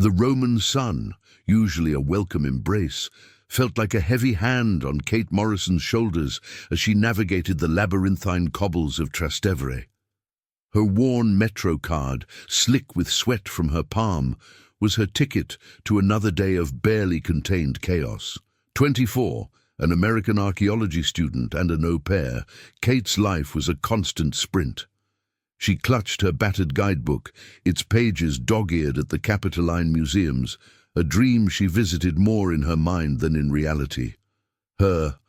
The Roman sun, usually a welcome embrace, felt like a heavy hand on Kate Morrison's shoulders as she navigated the labyrinthine cobbles of Trastevere. Her worn metro card, slick with sweat from her palm, was her ticket to another day of barely contained chaos. 24, an American archaeology student and an au pair, Kate's life was a constant sprint. She clutched her battered guidebook, its pages dog-eared at the Capitoline museums, a dream she visited more in her mind than in reality. Her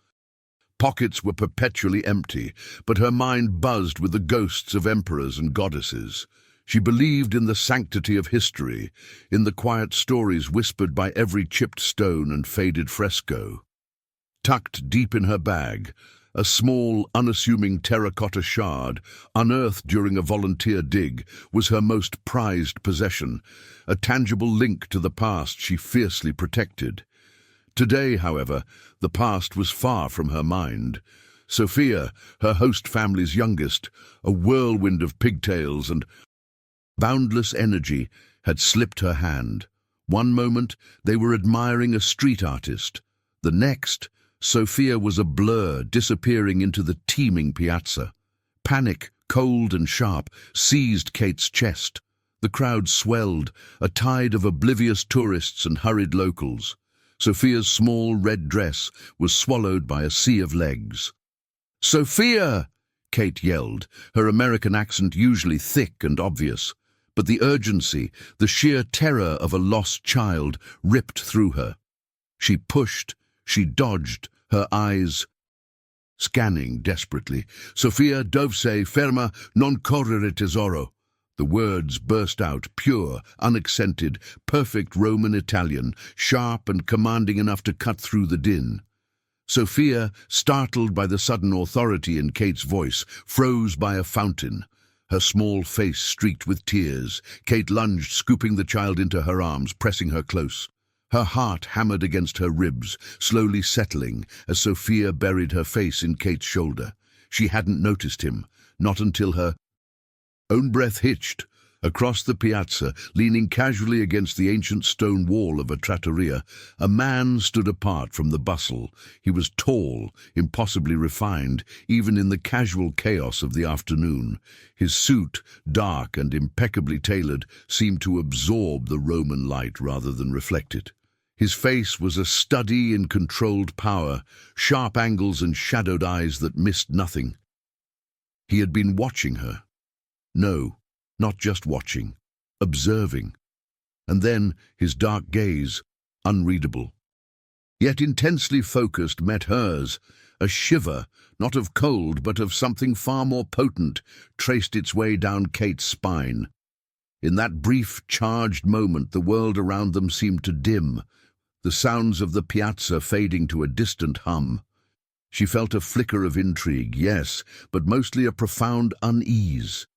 pockets were perpetually empty, but her mind buzzed with the ghosts of emperors and goddesses. She believed in the sanctity of history, in the quiet stories whispered by every chipped stone and faded fresco. Tucked deep in her bag, a small, unassuming terracotta shard, unearthed during a volunteer dig, was her most prized possession, a tangible link to the past she fiercely protected. Today, however, the past was far from her mind. Sophia, her host family's youngest, a whirlwind of pigtails and boundless energy, had slipped her hand. One moment, they were admiring a street artist. The next, Sophia was a blur disappearing into the teeming piazza. Panic, cold and sharp, seized Kate's chest. The crowd swelled, a tide of oblivious tourists and hurried locals. Sophia's small red dress was swallowed by a sea of legs. "Sophia!" Kate yelled, her American accent usually thick and obvious. But the urgency, the sheer terror of a lost child, ripped through her. She pushed, she dodged, her eyes scanning desperately. "Sophia, dov'sei, ferma, non correre tesoro." The words burst out, pure, unaccented, perfect Roman Italian, sharp and commanding enough to cut through the din. Sophia, startled by the sudden authority in Kate's voice, froze by a fountain. Her small face streaked with tears. Kate lunged, scooping the child into her arms, pressing her close. Her heart hammered against her ribs, slowly settling as Sophia buried her face in Kate's shoulder. She hadn't noticed him, not until her own breath hitched. Across the piazza, leaning casually against the ancient stone wall of a trattoria, a man stood apart from the bustle. He was tall, impossibly refined, even in the casual chaos of the afternoon. His suit, dark and impeccably tailored, seemed to absorb the Roman light rather than reflect it. His face was a study in controlled power, sharp angles and shadowed eyes that missed nothing. He had been watching her. No, not just watching, observing. And then his dark gaze, unreadable, yet intensely focused, met hers. A shiver, not of cold but of something far more potent, traced its way down Kate's spine. In that brief, charged moment, the world around them seemed to dim, the sounds of the piazza fading to a distant hum. She felt a flicker of intrigue, yes, but mostly a profound unease.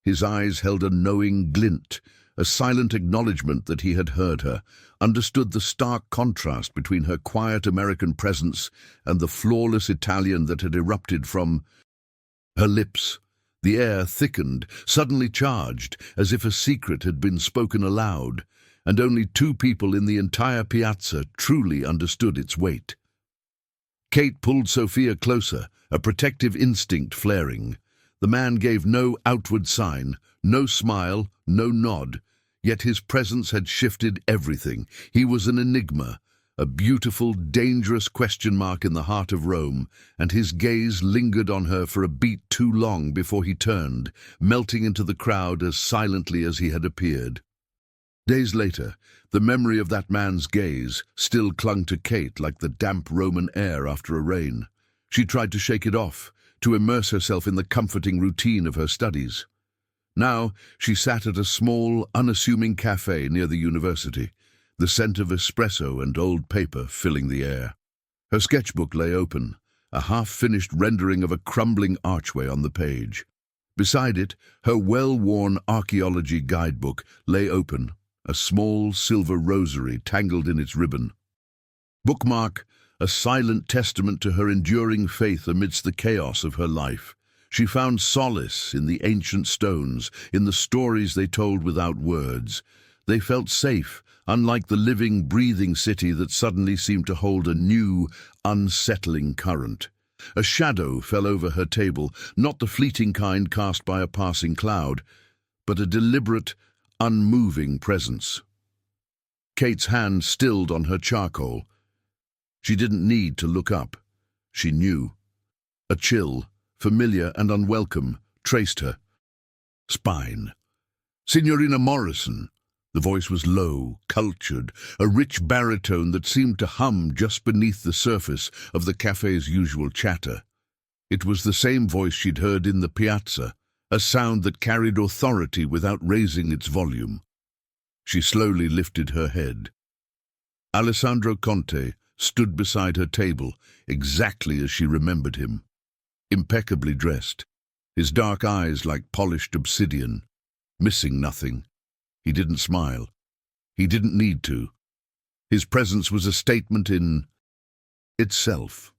His eyes held a knowing glint, a silent acknowledgement that he had heard her, understood the stark contrast between her quiet American presence and the flawless Italian that had erupted from her lips. The air thickened, suddenly charged, as if a secret had been spoken aloud, and only two people in the entire piazza truly understood its weight. Kate pulled Sophia closer, a protective instinct flaring. The man gave no outward sign, no smile, no nod, yet his presence had shifted everything. He was an enigma, a beautiful, dangerous question mark in the heart of Rome, and his gaze lingered on her for a beat too long before he turned, melting into the crowd as silently as he had appeared. Days later, the memory of that man's gaze still clung to Kate like the damp Roman air after a rain. She tried to shake it off, to immerse herself in the comforting routine of her studies. Now she sat at a small, unassuming cafe near the university, the scent of espresso and old paper filling the air. Her sketchbook lay open, a half-finished rendering of a crumbling archway on the page. Beside it, her well-worn archaeology guidebook lay open, a small silver rosary tangled in its ribbon. Bookmark, a silent testament to her enduring faith amidst the chaos of her life. She found solace in the ancient stones, in the stories they told without words. They felt safe, unlike the living, breathing city that suddenly seemed to hold a new, unsettling current. A shadow fell over her table, not the fleeting kind cast by a passing cloud, but a deliberate, unmoving presence. Kate's hand stilled on her charcoal. She didn't need to look up. She knew. A chill, familiar and unwelcome, traced her spine. "Signorina Morrison." The voice was low, cultured, a rich baritone that seemed to hum just beneath the surface of the cafe's usual chatter. It was the same voice she'd heard in the piazza, a sound that carried authority without raising its volume. She slowly lifted her head. Alessandro Conte stood beside her table, exactly as she remembered him. Impeccably dressed, his dark eyes like polished obsidian, missing nothing. He didn't smile. He didn't need to. His presence was a statement in itself.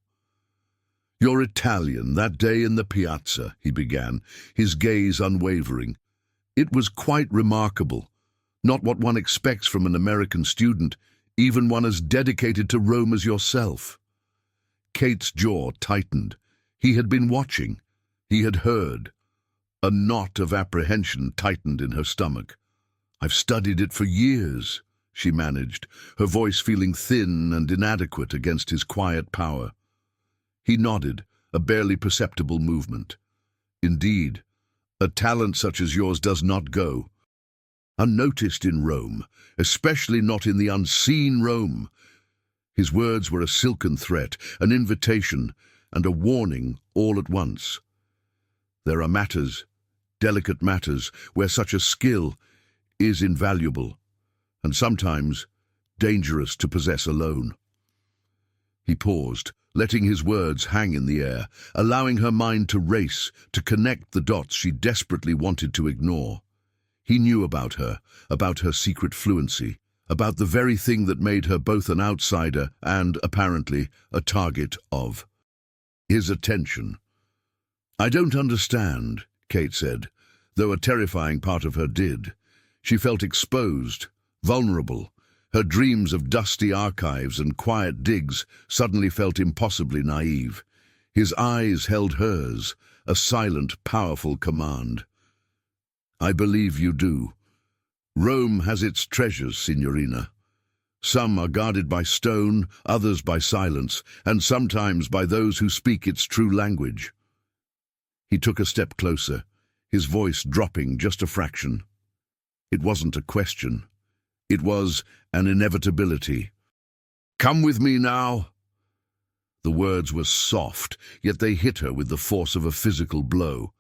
"You're Italian, that day in the piazza," he began, his gaze unwavering. "It was quite remarkable. Not what one expects from an American student, even one as dedicated to Rome as yourself." Kate's jaw tightened. He had been watching. He had heard. A knot of apprehension tightened in her stomach. "I've studied it for years," she managed, her voice feeling thin and inadequate against his quiet power. He nodded, a barely perceptible movement. "Indeed, a talent such as yours does not go unnoticed in Rome, especially not in the unseen Rome." His words were a silken threat, an invitation, and a warning all at once. There are matters, delicate matters, where such a skill is invaluable, and sometimes dangerous to possess alone. He paused, letting his words hang in the air, allowing her mind to race, to connect the dots she desperately wanted to ignore. He knew about her secret fluency, about the very thing that made her both an outsider and, apparently, a target of his attention. "I don't understand," Kate said, though a terrifying part of her did. She felt exposed, vulnerable. Her dreams of dusty archives and quiet digs suddenly felt impossibly naive. His eyes held hers, a silent, powerful command. "I believe you do. Rome has its treasures, Signorina. Some are guarded by stone, others by silence, and sometimes by those who speak its true language." He took a step closer, his voice dropping just a fraction. It wasn't a question. It was an inevitability. "Come with me now." The words were soft, yet they hit her with the force of a physical blow.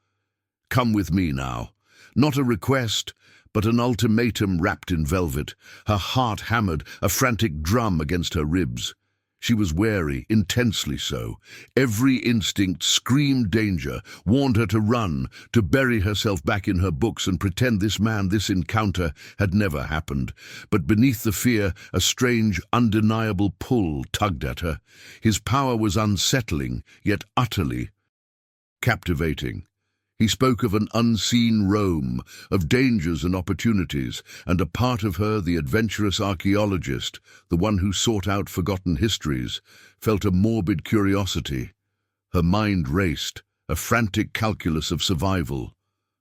Come with me now. Not a request, but an ultimatum wrapped in velvet. Her heart hammered, a frantic drum against her ribs. She was wary, intensely so. Every instinct screamed danger, warned her to run, to bury herself back in her books and pretend this man, this encounter, had never happened. But beneath the fear, a strange, undeniable pull tugged at her. His power was unsettling, yet utterly captivating. He spoke of an unseen Rome, of dangers and opportunities, and a part of her, the adventurous archaeologist, the one who sought out forgotten histories, felt a morbid curiosity. Her mind raced, a frantic calculus of survival.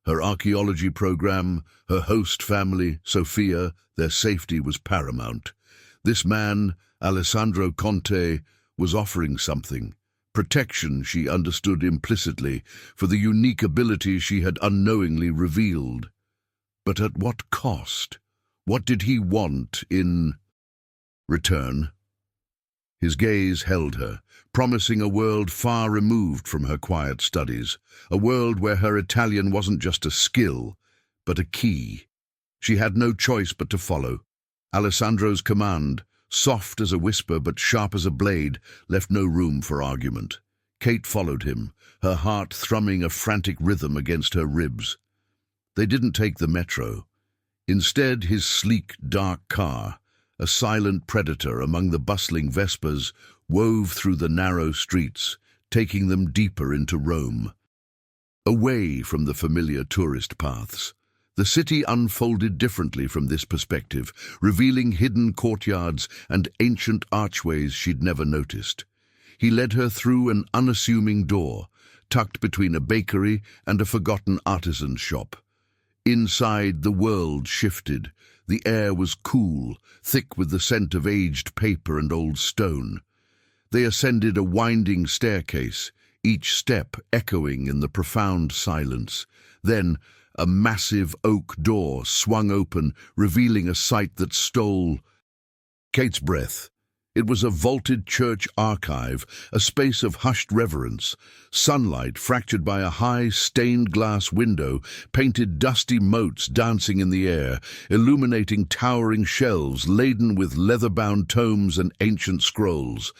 Her archaeology program, her host family, Sophia, their safety was paramount. This man, Alessandro Conte, was offering something. Protection, she understood implicitly, for the unique ability she had unknowingly revealed. But at what cost? What did he want in return? His gaze held her, promising a world far removed from her quiet studies, a world where her Italian wasn't just a skill, but a key. She had no choice but to follow. Alessandro's command, soft as a whisper but sharp as a blade, left no room for argument. Kate followed him, her heart thrumming a frantic rhythm against her ribs. They didn't take the metro. Instead, his sleek, dark car, a silent predator among the bustling Vespas, wove through the narrow streets, taking them deeper into Rome. Away from the familiar tourist paths. The city unfolded differently from this perspective, revealing hidden courtyards and ancient archways she'd never noticed. He led her through an unassuming door, tucked between a bakery and a forgotten artisan's shop. Inside, the world shifted. The air was cool, thick with the scent of aged paper and old stone. They ascended a winding staircase, each step echoing in the profound silence. Then, a massive oak door swung open, revealing a sight that stole Kate's breath. It was a vaulted church archive, a space of hushed reverence. Sunlight, fractured by a high, stained-glass window, painted dusty motes dancing in the air, illuminating towering shelves laden with leather-bound tomes and ancient scrolls.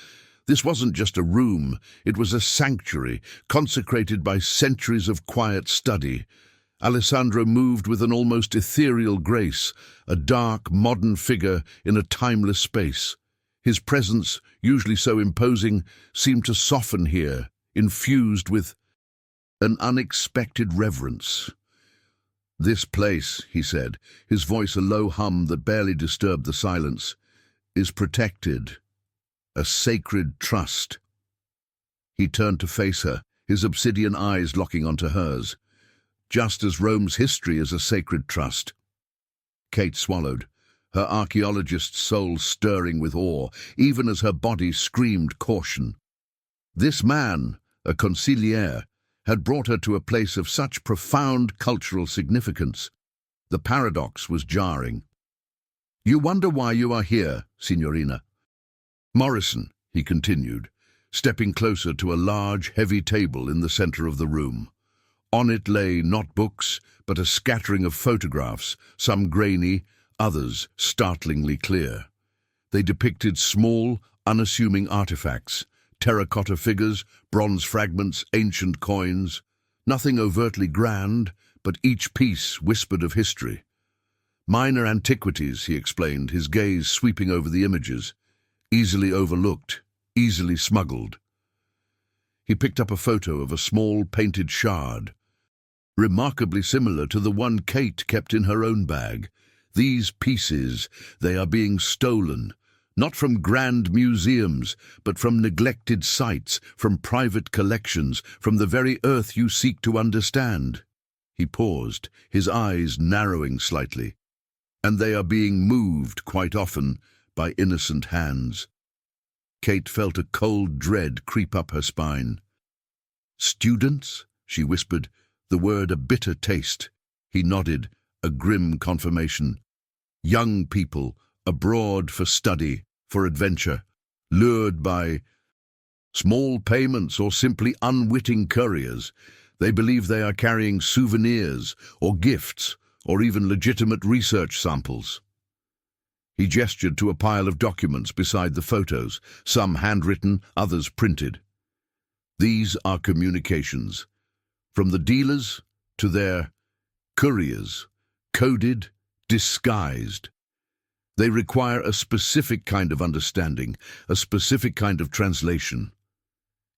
This wasn't just a room, it was a sanctuary, consecrated by centuries of quiet study. Alessandro moved with an almost ethereal grace, a dark, modern figure in a timeless space. His presence, usually so imposing, seemed to soften here, infused with an unexpected reverence. "This place," he said, his voice a low hum that barely disturbed the silence, "is protected, a sacred trust." He turned to face her, his obsidian eyes locking onto hers. "Just as Rome's history is a sacred trust." Kate swallowed, her archaeologist's soul stirring with awe, even as her body screamed caution. This man, a consigliere, had brought her to a place of such profound cultural significance. The paradox was jarring. "You wonder why you are here, Signorina." "Morrison," he continued, stepping closer to a large, heavy table in the center of the room. On it lay not books, but a scattering of photographs, some grainy, others startlingly clear. They depicted small, unassuming artifacts, terracotta figures, bronze fragments, ancient coins. Nothing overtly grand, but each piece whispered of history. "Minor antiquities," he explained, his gaze sweeping over the images. "Easily overlooked, easily smuggled." He picked up a photo of a small painted shard, remarkably similar to the one Kate kept in her own bag. "These pieces, they are being stolen, not from grand museums, but from neglected sites, from private collections, from the very earth you seek to understand." He paused, his eyes narrowing slightly. "And they are being moved, quite often, by innocent hands." Kate felt a cold dread creep up her spine. "Students?" she whispered, the word a bitter taste. He nodded, a grim confirmation. "Young people, abroad for study, for adventure, lured by small payments or simply unwitting couriers. They believe they are carrying souvenirs or gifts or even legitimate research samples." He gestured to a pile of documents beside the photos, some handwritten, others printed. "These are communications, from the dealers to their couriers, coded, disguised. They require a specific kind of understanding, a specific kind of translation."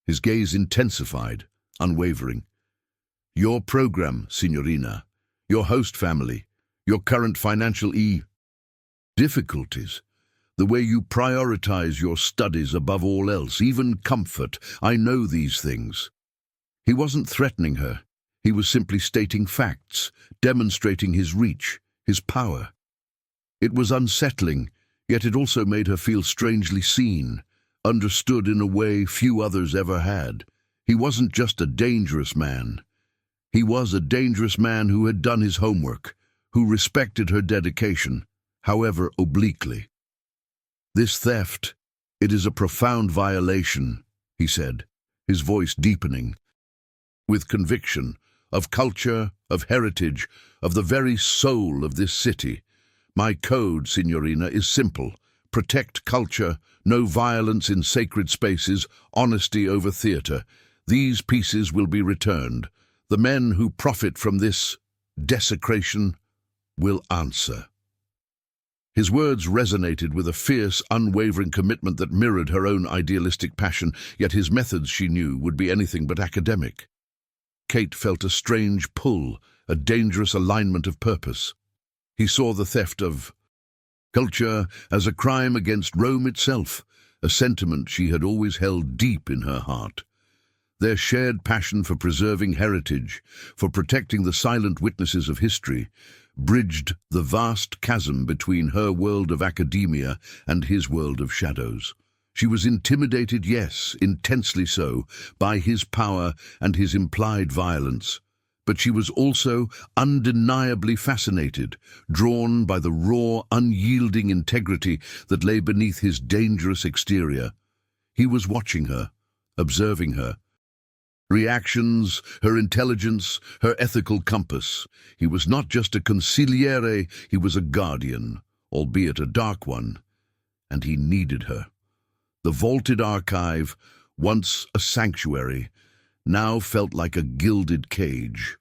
His gaze intensified, unwavering. "Your program, Signorina, your host family, your current financial difficulties, the way you prioritize your studies above all else, even comfort. I know these things." He wasn't threatening her. He was simply stating facts, demonstrating his reach, his power. It was unsettling, yet it also made her feel strangely seen, understood in a way few others ever had. He wasn't just a dangerous man. He was a dangerous man who had done his homework, who respected her dedication, however obliquely. "This theft, it is a profound violation," he said, his voice deepening, with conviction, of culture, of heritage, of the very soul of this city. "My code, Signorina, is simple. Protect culture, no violence in sacred spaces, honesty over theatre. These pieces will be returned. The men who profit from this desecration will answer." His words resonated with a fierce, unwavering commitment that mirrored her own idealistic passion, yet his methods, she knew, would be anything but academic. Kate felt a strange pull, a dangerous alignment of purpose. He saw the theft of culture as a crime against Rome itself, a sentiment she had always held deep in her heart. Their shared passion for preserving heritage, for protecting the silent witnesses of history, bridged the vast chasm between her world of academia and his world of shadows. She was intimidated, yes, intensely so, by his power and his implied violence. But she was also undeniably fascinated, drawn by the raw, unyielding integrity that lay beneath his dangerous exterior. He was watching her, observing her reactions, her intelligence, her ethical compass. He was not just a consigliere, he was a guardian, albeit a dark one, and he needed her. The vaulted archive, once a sanctuary, now felt like a gilded cage.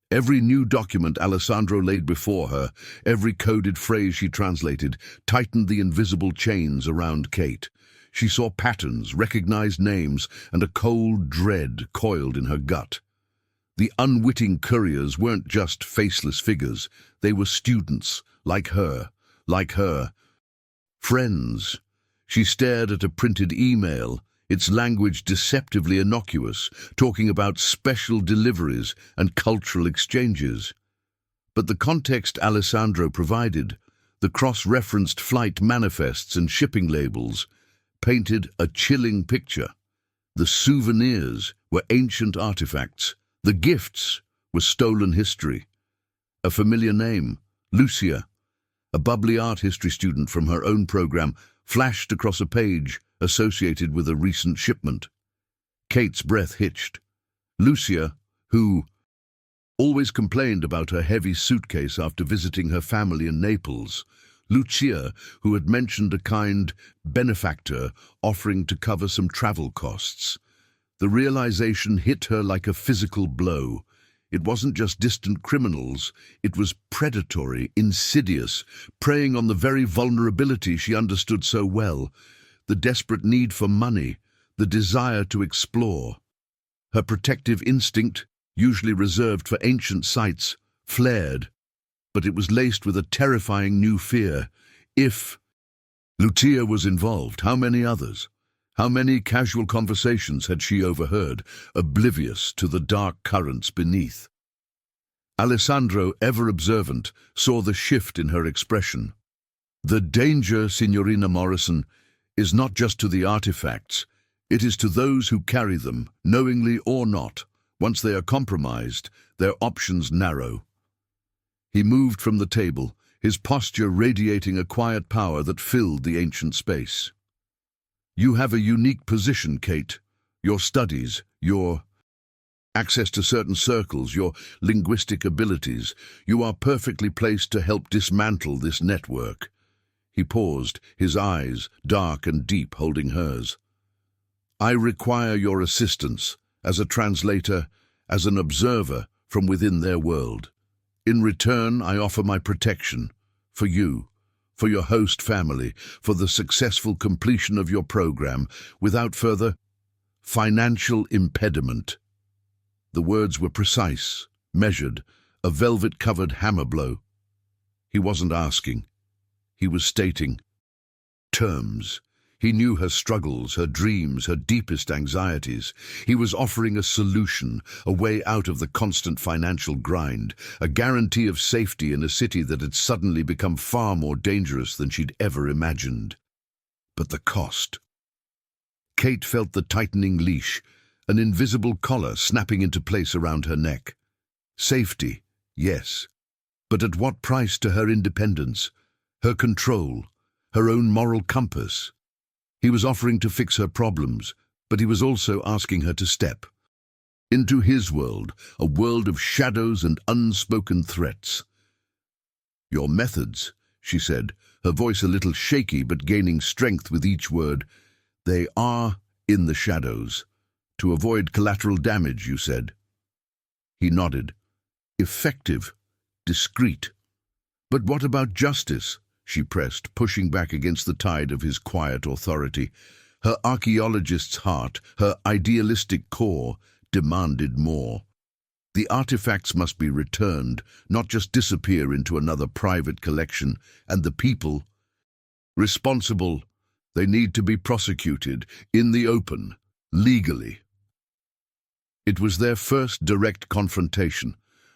Every new document Alessandro laid before her, every coded phrase she translated, tightened the invisible chains around Kate. She saw patterns, recognized names, and a cold dread coiled in her gut. The unwitting couriers weren't just faceless figures. They were students, like her, friends. She stared at a printed email, its language deceptively innocuous, talking about special deliveries and cultural exchanges. But the context Alessandro provided, the cross-referenced flight manifests and shipping labels, painted a chilling picture. The souvenirs were ancient artifacts. The gifts were stolen history. A familiar name, Lucia, a bubbly art history student from her own program, flashed across a page associated with a recent shipment. Kate's breath hitched. Lucia, who always complained about her heavy suitcase after visiting her family in Naples. Lucia, who had mentioned a kind benefactor offering to cover some travel costs. The realization hit her like a physical blow. It wasn't just distant criminals, it was predatory, insidious, preying on the very vulnerability she understood so well, the desperate need for money, the desire to explore. Her protective instinct, usually reserved for ancient sites, flared, but it was laced with a terrifying new fear. If Lucia was involved, how many others? How many casual conversations had she overheard, oblivious to the dark currents beneath? Alessandro, ever observant, saw the shift in her expression. The danger, Signorina Morrison, is not just to the artifacts, it is to those who carry them, knowingly or not. Once they are compromised, their options narrow. He moved from the table, his posture radiating a quiet power that filled the ancient space. You have a unique position, Kate. Your studies, your access to certain circles, your linguistic abilities. You are perfectly placed to help dismantle this network. He paused, his eyes, dark and deep, holding hers. I require your assistance, as a translator, as an observer from within their world. In return, I offer my protection, for you, for your host family, for the successful completion of your program, without further financial impediment. The words were precise, measured, a velvet-covered hammer blow. He wasn't asking. He was stating terms. He knew her struggles, her dreams, her deepest anxieties. He was offering a solution, a way out of the constant financial grind, a guarantee of safety in a city that had suddenly become far more dangerous than she'd ever imagined. But the cost. Kate felt the tightening leash, an invisible collar snapping into place around her neck. Safety, yes, but at what price to her independence, her control, her own moral compass? He was offering to fix her problems, but he was also asking her to step into his world, a world of shadows and unspoken threats. Your methods, she said, her voice a little shaky but gaining strength with each word, they are in the shadows. To avoid collateral damage, you said. He nodded. Effective, discreet. But what about justice? She pressed, pushing back against the tide of his quiet authority. Her archaeologist's heart, her idealistic core, demanded more. The artifacts must be returned, not just disappear into another private collection, and the people responsible, they need to be prosecuted in the open, legally. It was their first direct confrontation,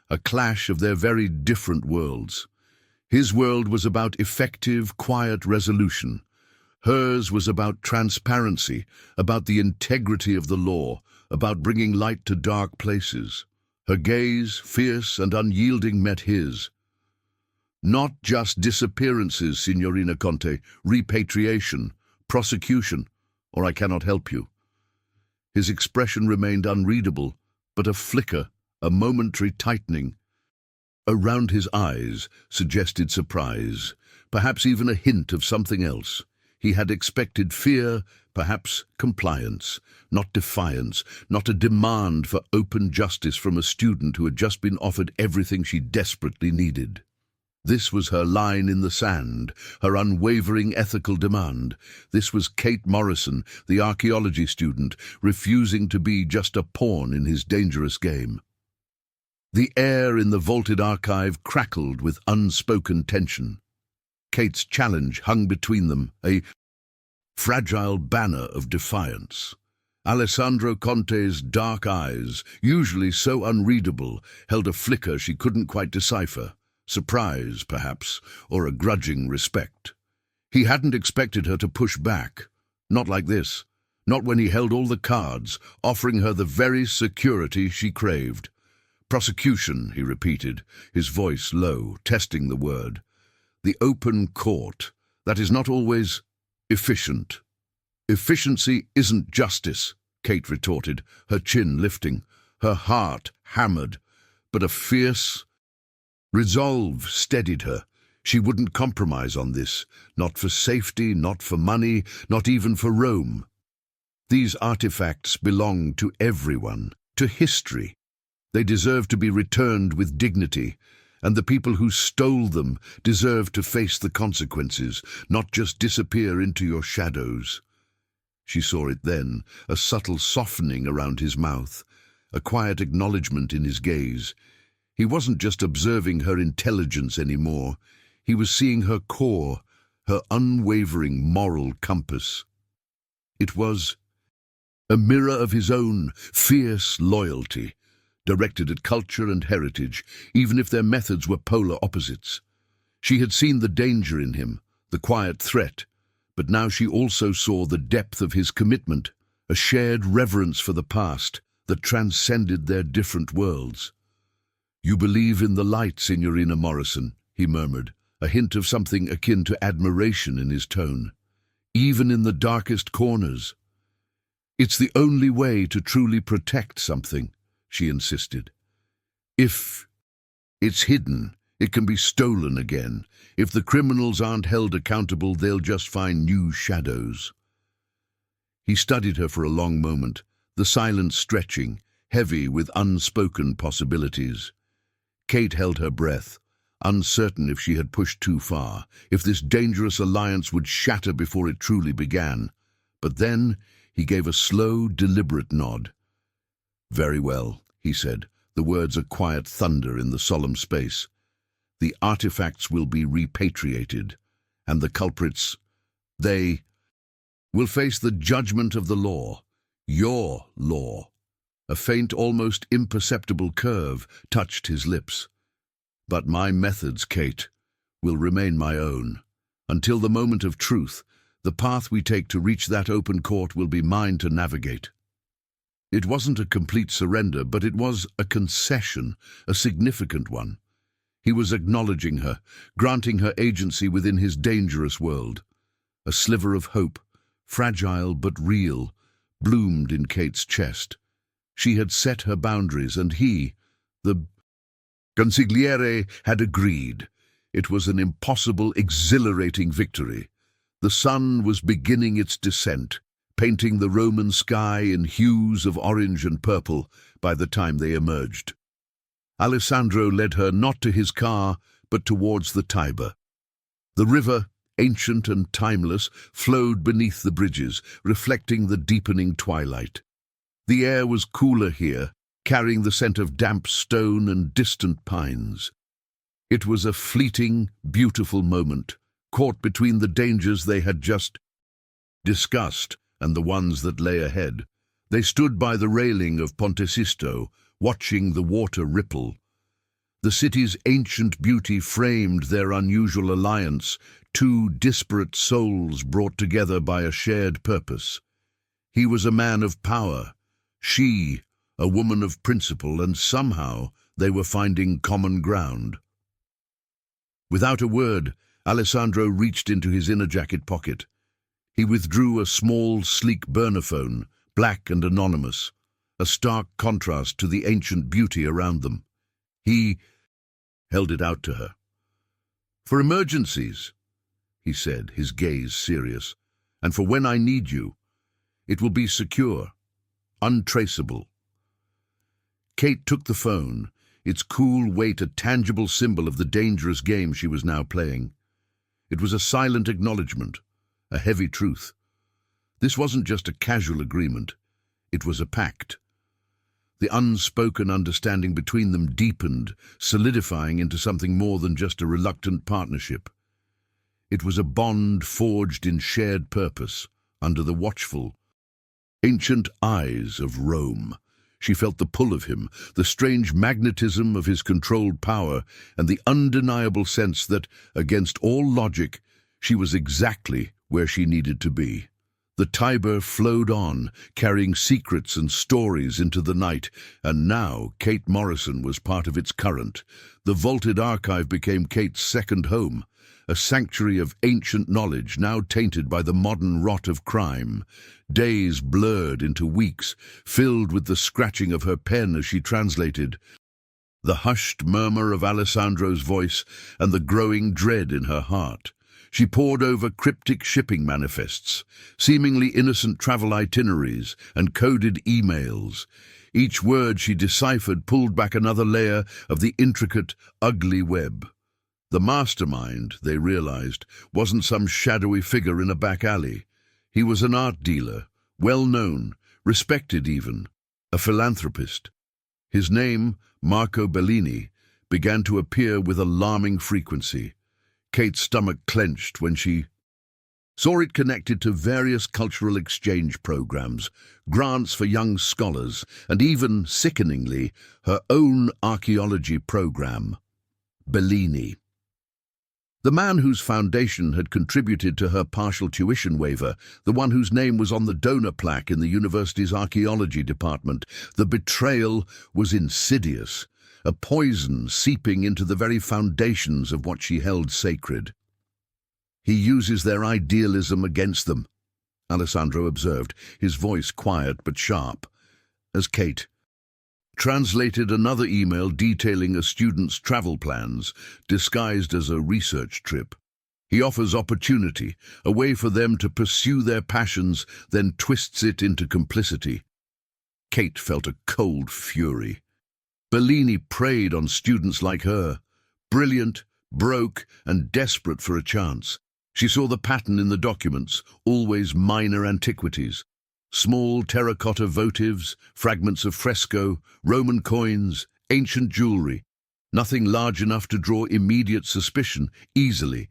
a clash of their very different worlds. His world was about effective, quiet resolution. Hers was about transparency, about the integrity of the law, about bringing light to dark places. Her gaze, fierce and unyielding, met his. Not just disappearances, Signorina Conte, repatriation, prosecution, or I cannot help you. His expression remained unreadable, but a flicker, a momentary tightening around his eyes suggested surprise, perhaps even a hint of something else. He had expected fear, perhaps compliance, not defiance, not a demand for open justice from a student who had just been offered everything she desperately needed. This was her line in the sand, her unwavering ethical demand. This was Kate Morrison, the archaeology student, refusing to be just a pawn in his dangerous game. The air in the vaulted archive crackled with unspoken tension. Kate's challenge hung between them, a fragile banner of defiance. Alessandro Conte's dark eyes, usually so unreadable, held a flicker she couldn't quite decipher. Surprise, perhaps, or a grudging respect. He hadn't expected her to push back. Not like this. Not when he held all the cards, offering her the very security she craved. Prosecution, he repeated, his voice low, testing the word. The open court, that is not always efficient. Efficiency isn't justice, Kate retorted, her chin lifting, her heart hammered, but a fierce resolve steadied her. She wouldn't compromise on this, not for safety, not for money, not even for Rome. These artifacts belong to everyone, to history. They deserve to be returned with dignity, and the people who stole them deserve to face the consequences, not just disappear into your shadows. She saw it then, a subtle softening around his mouth, a quiet acknowledgement in his gaze. He wasn't just observing her intelligence anymore. He was seeing her core, her unwavering moral compass. It was a mirror of his own fierce loyalty, directed at culture and heritage, even if their methods were polar opposites. She had seen the danger in him, the quiet threat, but now she also saw the depth of his commitment, a shared reverence for the past that transcended their different worlds. "You believe in the light, Signorina Morrison," he murmured, a hint of something akin to admiration in his tone. "Even in the darkest corners." "It's the only way to truly protect something," she insisted. "If it's hidden, it can be stolen again. If the criminals aren't held accountable, they'll just find new shadows." He studied her for a long moment, the silence stretching, heavy with unspoken possibilities. Kate held her breath, uncertain if she had pushed too far, if this dangerous alliance would shatter before it truly began. But then he gave a slow, deliberate nod. "Very well," he said, the words a quiet thunder in the solemn space. "The artifacts will be repatriated, and the culprits, they will face the judgment of the law, your law." A faint, almost imperceptible curve touched his lips. "But my methods, Kate, will remain my own. Until the moment of truth, the path we take to reach that open court will be mine to navigate." It wasn't a complete surrender, but it was a concession, a significant one. He was acknowledging her, granting her agency within his dangerous world. A sliver of hope, fragile but real, bloomed in Kate's chest. She had set her boundaries, and he, the consigliere, had agreed. It was an impossible, exhilarating victory. The sun was beginning its descent, painting the Roman sky in hues of orange and purple by the time they emerged. Alessandro led her not to his car, but towards the Tiber. The river, ancient and timeless, flowed beneath the bridges, reflecting the deepening twilight. The air was cooler here, carrying the scent of damp stone and distant pines. It was a fleeting, beautiful moment, caught between the dangers they had just discussed and the ones that lay ahead. They stood by the railing of Ponte Sisto, watching the water ripple. The city's ancient beauty framed their unusual alliance, two disparate souls brought together by a shared purpose. He was a man of power, she a woman of principle, and somehow they were finding common ground. Without a word, Alessandro reached into his inner jacket pocket. He withdrew a small, sleek burner phone, black and anonymous, a stark contrast to the ancient beauty around them. He held it out to her. "For emergencies," he said, his gaze serious, "and for when I need you. It will be secure, untraceable." Kate took the phone, its cool weight a tangible symbol of the dangerous game she was now playing. It was a silent acknowledgement, a heavy truth. This wasn't just a casual agreement, it was a pact. The unspoken understanding between them deepened, solidifying into something more than just a reluctant partnership. It was a bond forged in shared purpose, under the watchful, ancient eyes of Rome. She felt the pull of him, the strange magnetism of his controlled power, and the undeniable sense that, against all logic, she was exactly where she needed to be. The Tiber flowed on, carrying secrets and stories into the night, and now Kate Morrison was part of its current. The vaulted archive became Kate's second home, a sanctuary of ancient knowledge now tainted by the modern rot of crime. Days blurred into weeks, filled with the scratching of her pen as she translated, the hushed murmur of Alessandro's voice, and the growing dread in her heart. She pored over cryptic shipping manifests, seemingly innocent travel itineraries, and coded emails. Each word she deciphered pulled back another layer of the intricate, ugly web. The mastermind, they realized, wasn't some shadowy figure in a back alley. He was an art dealer, well known, respected even, a philanthropist. His name, Marco Bellini, began to appear with alarming frequency. Kate's stomach clenched when she saw it connected to various cultural exchange programs, grants for young scholars, and even, sickeningly, her own archaeology program. Bellini. The man whose foundation had contributed to her partial tuition waiver, the one whose name was on the donor plaque in the university's archaeology department. The betrayal was insidious, a poison seeping into the very foundations of what she held sacred. "He uses their idealism against them," Alessandro observed, his voice quiet but sharp, as Kate translated another email detailing a student's travel plans, disguised as a research trip. "He offers opportunity, a way for them to pursue their passions, then twists it into complicity." Kate felt a cold fury. Bellini preyed on students like her, brilliant, broke, and desperate for a chance. She saw the pattern in the documents, always minor antiquities. Small terracotta votives, fragments of fresco, Roman coins, ancient jewelry. Nothing large enough to draw immediate suspicion easily.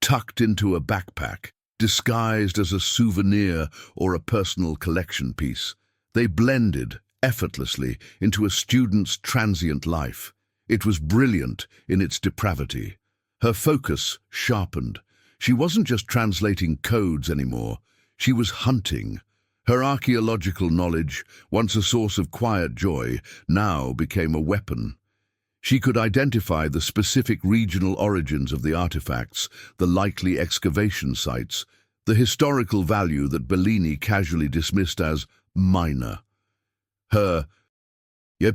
Tucked into a backpack, disguised as a souvenir or a personal collection piece, they blended effortlessly into a student's transient life. It was brilliant in its depravity. Her focus sharpened. She wasn't just translating codes anymore. She was hunting. Her archaeological knowledge, once a source of quiet joy, now became a weapon. She could identify the specific regional origins of the artifacts, the likely excavation sites, the historical value that Bellini casually dismissed as minor. Her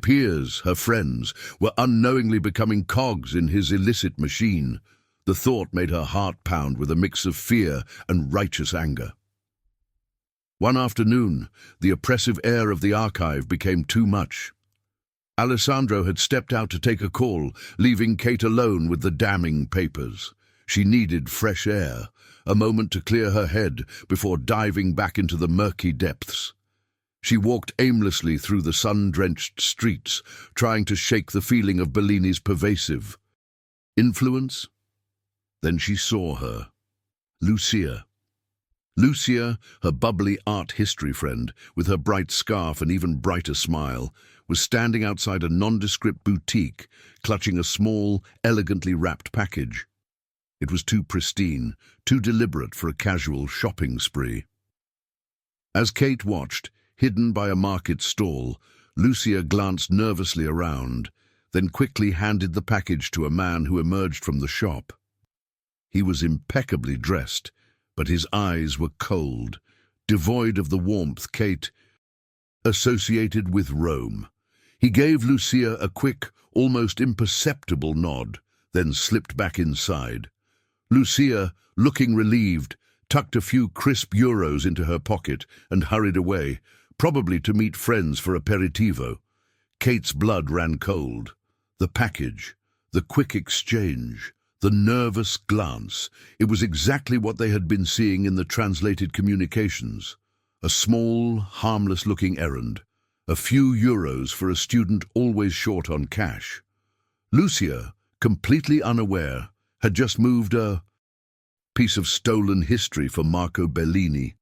peers, her friends, were unknowingly becoming cogs in his illicit machine. The thought made her heart pound with a mix of fear and righteous anger. One afternoon, the oppressive air of the archive became too much. Alessandro had stepped out to take a call, leaving Kate alone with the damning papers. She needed fresh air, a moment to clear her head before diving back into the murky depths. She walked aimlessly through the sun-drenched streets, trying to shake the feeling of Bellini's pervasive influence. Then she saw her. Lucia. Lucia, her bubbly art history friend, with her bright scarf and even brighter smile, was standing outside a nondescript boutique, clutching a small, elegantly wrapped package. It was too pristine, too deliberate for a casual shopping spree. As Kate watched, hidden by a market stall, Lucia glanced nervously around, then quickly handed the package to a man who emerged from the shop. He was impeccably dressed, but his eyes were cold, devoid of the warmth Kate associated with Rome. He gave Lucia a quick, almost imperceptible nod, then slipped back inside. Lucia, looking relieved, tucked a few crisp euros into her pocket and hurried away, probably to meet friends for aperitivo. Kate's blood ran cold. The package, the quick exchange, the nervous glance, it was exactly what they had been seeing in the translated communications. A small, harmless-looking errand, a few euros for a student always short on cash. Lucia, completely unaware, had just moved a piece of stolen history for Marco Bellini.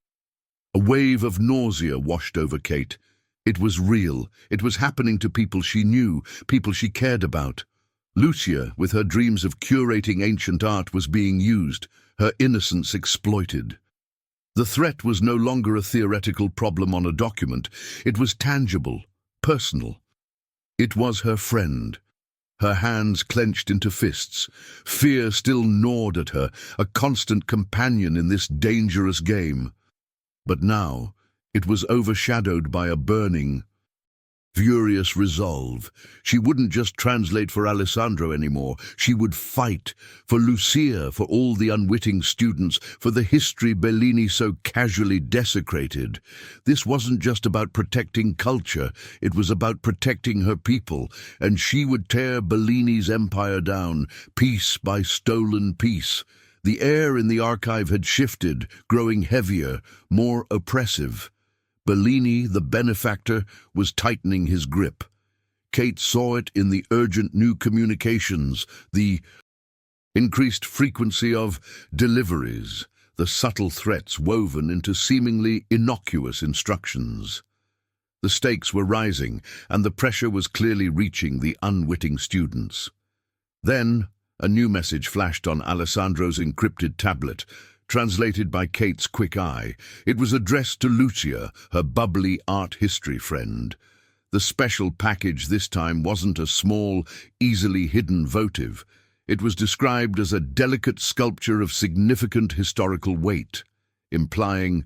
A wave of nausea washed over Kate. It was real. It was happening to people she knew, people she cared about. Lucia, with her dreams of curating ancient art, was being used, her innocence exploited. The threat was no longer a theoretical problem on a document. It was tangible, personal. It was her friend. Her hands clenched into fists. Fear still gnawed at her, a constant companion in this dangerous game. But now, it was overshadowed by a burning, furious resolve. She wouldn't just translate for Alessandro anymore. She would fight for Lucia, for all the unwitting students, for the history Bellini so casually desecrated. This wasn't just about protecting culture, it was about protecting her people, and she would tear Bellini's empire down, piece by stolen piece. The air in the archive had shifted, growing heavier, more oppressive. Bellini, the benefactor, was tightening his grip. Kate saw it in the urgent new communications, the increased frequency of deliveries, the subtle threats woven into seemingly innocuous instructions. The stakes were rising, and the pressure was clearly reaching the unwitting students. Then, a new message flashed on Alessandro's encrypted tablet, translated by Kate's quick eye. It was addressed to Lucia, her bubbly art history friend. The special package this time wasn't a small, easily hidden votive. It was described as a delicate sculpture of significant historical weight, implying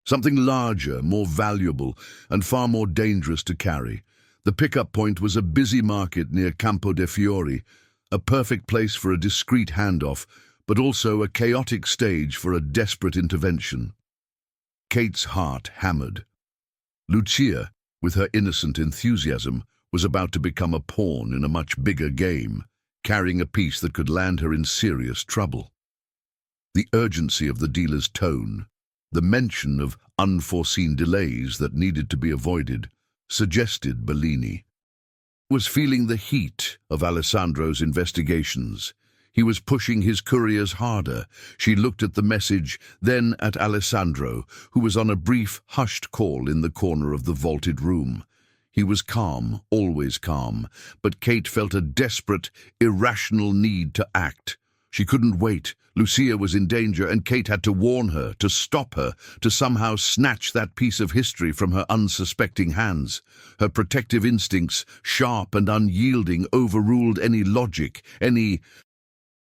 something larger, more valuable, and far more dangerous to carry. The pickup point was a busy market near Campo de' Fiori, a perfect place for a discreet handoff, but also a chaotic stage for a desperate intervention. Kate's heart hammered. Lucia, with her innocent enthusiasm, was about to become a pawn in a much bigger game, carrying a piece that could land her in serious trouble. The urgency of the dealer's tone, the mention of unforeseen delays that needed to be avoided, suggested Bellini was feeling the heat of Alessandro's investigations. He was pushing his couriers harder. She looked at the message, then at Alessandro, who was on a brief, hushed call in the corner of the vaulted room. He was calm, always calm, but Kate felt a desperate, irrational need to act. She couldn't wait. Lucia was in danger, and Kate had to warn her, to stop her, to somehow snatch that piece of history from her unsuspecting hands. Her protective instincts, sharp and unyielding, overruled any logic, any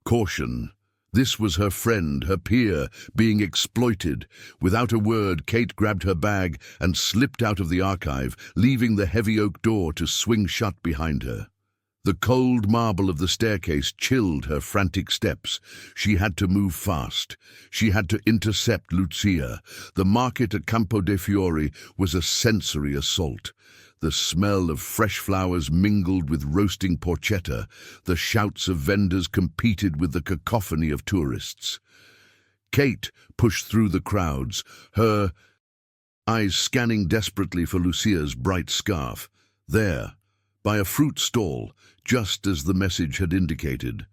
caution. This was her friend, her peer, being exploited. Without a word, Kate grabbed her bag and slipped out of the archive, leaving the heavy oak door to swing shut behind her. The cold marble of the staircase chilled her frantic steps. She had to move fast. She had to intercept Lucia. The market at Campo de' Fiori was a sensory assault. The smell of fresh flowers mingled with roasting porchetta. The shouts of vendors competed with the cacophony of tourists. Kate pushed through the crowds, her eyes scanning desperately for Lucia's bright scarf. There, by a fruit stall, just as the message had indicated.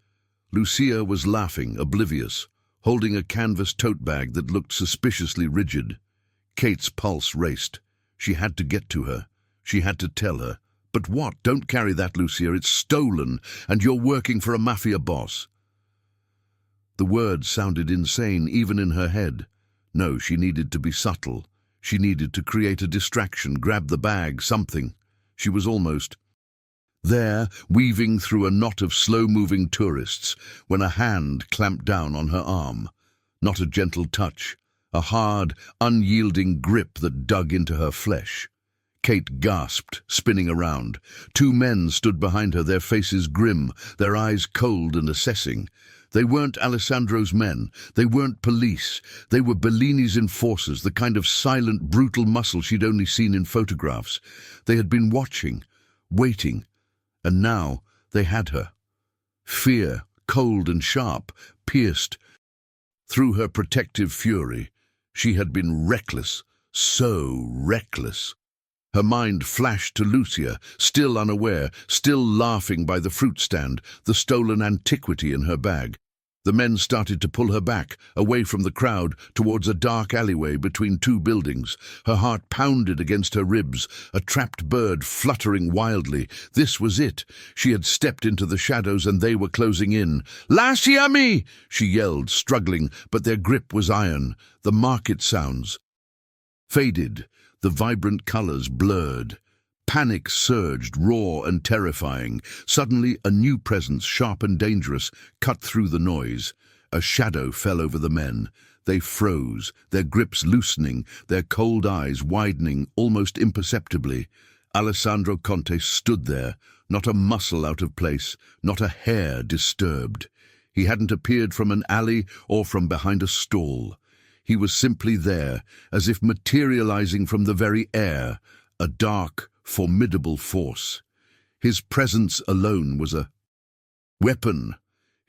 Lucia was laughing, oblivious, holding a canvas tote bag that looked suspiciously rigid. Kate's pulse raced. She had to get to her. She had to tell her. But what? Don't carry that, Lucia. It's stolen, and you're working for a mafia boss. The words sounded insane, even in her head. No, she needed to be subtle. She needed to create a distraction, grab the bag, something. She was almost there, weaving through a knot of slow-moving tourists, when a hand clamped down on her arm. Not a gentle touch, a hard, unyielding grip that dug into her flesh. Kate gasped, spinning around. Two men stood behind her, their faces grim, their eyes cold and assessing. They weren't Alessandro's men. They weren't police. They were Bellini's enforcers, the kind of silent, brutal muscle she'd only seen in photographs. They had been watching, waiting, and now they had her. Fear, cold and sharp, pierced through her protective fury. She had been reckless, so reckless. Her mind flashed to Lucia, still unaware, still laughing by the fruit stand, the stolen antiquity in her bag. The men started to pull her back, away from the crowd, towards a dark alleyway between two buildings. Her heart pounded against her ribs, a trapped bird fluttering wildly. This was it. She had stepped into the shadows and they were closing in. "Lasciami!" she yelled, struggling, but their grip was iron. The market sounds faded, the vibrant colors blurred. Panic surged, raw and terrifying. Suddenly, a new presence, sharp and dangerous, cut through the noise. A shadow fell over the men. They froze, their grips loosening, their cold eyes widening almost imperceptibly. Alessandro Conte stood there, not a muscle out of place, not a hair disturbed. He hadn't appeared from an alley or from behind a stall. He was simply there, as if materializing from the very air, a dark, formidable force. His presence alone was a weapon.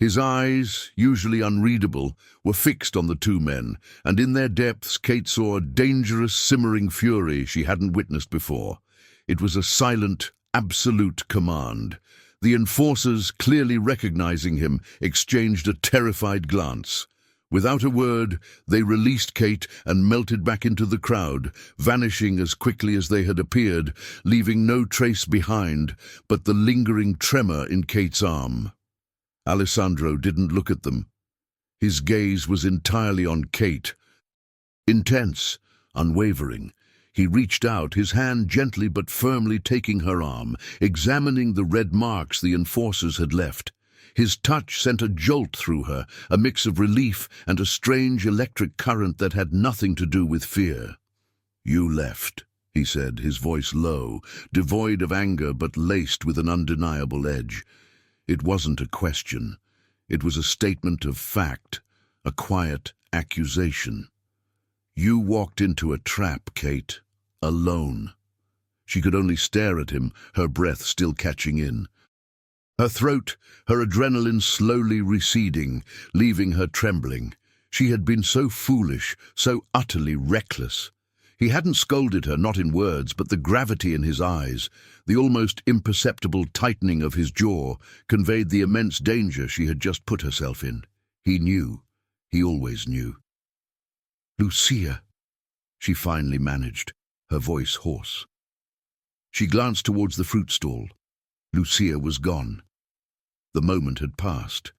His eyes, usually unreadable, were fixed on the two men, and in their depths Kate saw a dangerous, simmering fury she hadn't witnessed before. It was a silent, absolute command. The enforcers, clearly recognizing him, exchanged a terrified glance. Without a word, they released Kate and melted back into the crowd, vanishing as quickly as they had appeared, leaving no trace behind but the lingering tremor in Kate's arm. Alessandro didn't look at them. His gaze was entirely on Kate. Intense, unwavering. He reached out, his hand gently but firmly taking her arm, examining the red marks the enforcers had left. His touch sent a jolt through her, a mix of relief and a strange electric current that had nothing to do with fear. "You left," he said, his voice low, devoid of anger but laced with an undeniable edge. It wasn't a question. It was a statement of fact, a quiet accusation. "You walked into a trap, Kate, alone." She could only stare at him, her breath still catching in. Her throat, her adrenaline slowly receding, leaving her trembling. She had been so foolish, so utterly reckless. He hadn't scolded her, not in words, but the gravity in his eyes, the almost imperceptible tightening of his jaw, conveyed the immense danger she had just put herself in. He knew. He always knew. "Lucia," she finally managed, her voice hoarse. She glanced towards the fruit stall. Lucia was gone. The moment had passed.